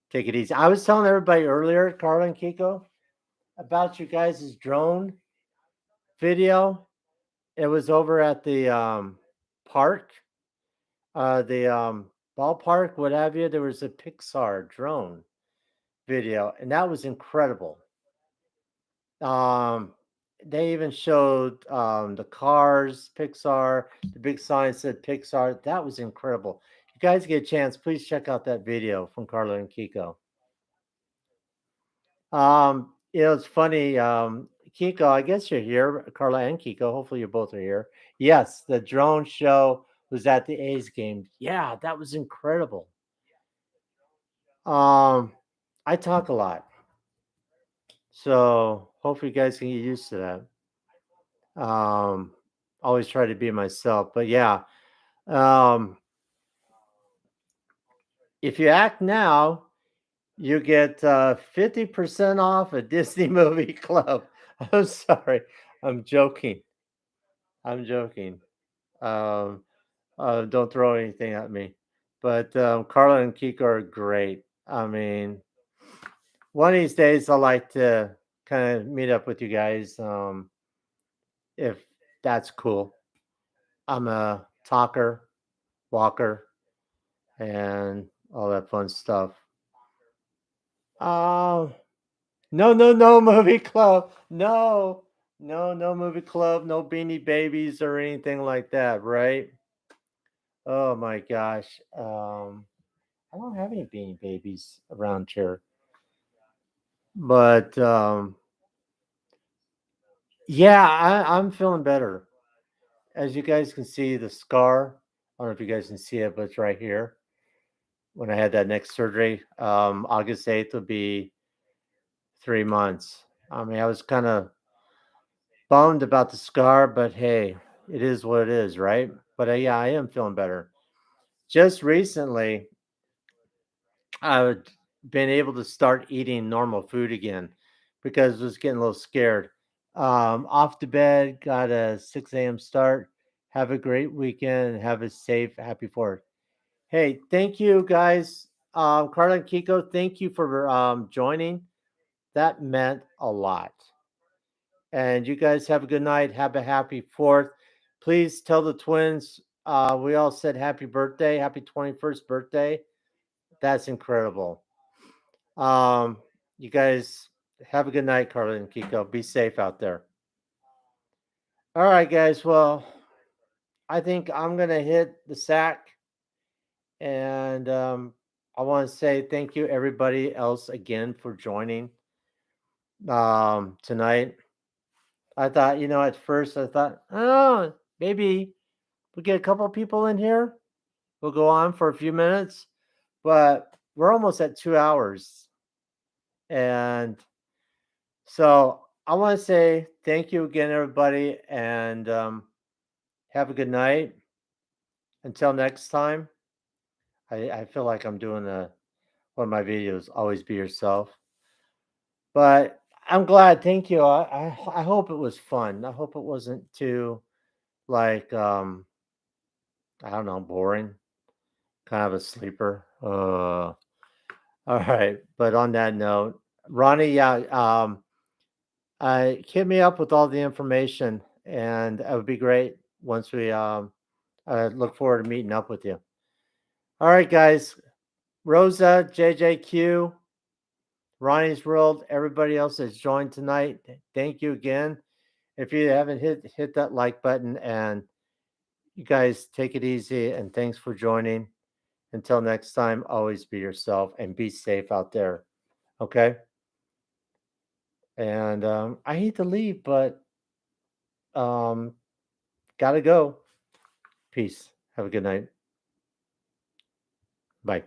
Take it easy. I was telling everybody earlier, Carla and Kiko, about you guys' drone video. It was over at the park, the ballpark, what have you. There was a Pixar drone video, and that was incredible. Um, they even showed the cars, Pixar. The big sign said Pixar. That was incredible. If you guys get a chance, please check out that video from Carla and Kiko. It's funny. Kiko, I guess you're here. Carla and Kiko. Hopefully, you both are here. Yes, the drone show was at the A's game. Yeah, that was incredible. Um, I talk a lot, so hopefully, you guys can get used to that. Always try to be myself, but yeah. Um, if you act now, you get 50% off a Disney movie club. I'm sorry. I'm joking. I'm joking. Um, don't throw anything at me. But Carla and Kiko are great. I mean, one of these days I like to kind of meet up with you guys. If that's cool. I'm a talker, walker, and all that fun stuff. Um, no movie club. No movie club. No Beanie Babies or anything like that. Right? Oh my gosh. I don't have any Beanie Babies around here, but yeah, I'm feeling better. As you guys can see, the scar. I don't know if you guys can see it, but it's right here. When I had that neck surgery, August 8th would be 3 months. I mean, I was kind of bummed about the scar, but hey, it is what it is, right? But yeah, I am feeling better. Just recently, I've been able to start eating normal food again because I was getting a little scared. Off to bed, got a 6 a.m. start. Have a great weekend. Have a safe, happy Fourth. Hey, thank you guys. Carla and Kiko, thank you for joining. That meant a lot. And you guys have a good night. Have a happy Fourth. Please tell the twins we all said happy birthday, happy 21st birthday. That's incredible. Um, you guys have a good night, Carla and Kiko. Be safe out there. All right, guys. Well, I think I'm gonna hit the sack, and I want to say thank you, everybody else, again for joining tonight. I thought, at first I thought, oh, maybe we get a couple of people in here. We'll go on for a few minutes, but we're almost at 2 hours. And so I want to say thank you again, everybody, and have a good night. Until next time, I feel like I'm doing one of my videos, always be yourself. But I'm glad. Thank you. I hope it was fun. I hope it wasn't too like I don't know, boring, kind of a sleeper. All right. But on that note, Ronnie, yeah, hit me up with all the information, and it would be great once we. I look forward to meeting up with you. All right, guys. Rosa, JJQ, Ronnie's World, everybody else that's joined tonight. Thank you again. If you haven't hit that like button, and you guys take it easy, and thanks for joining. Until next time, always be yourself and be safe out there. Okay. And I hate to leave, but um, gotta go. Peace. Have a good night. Bye.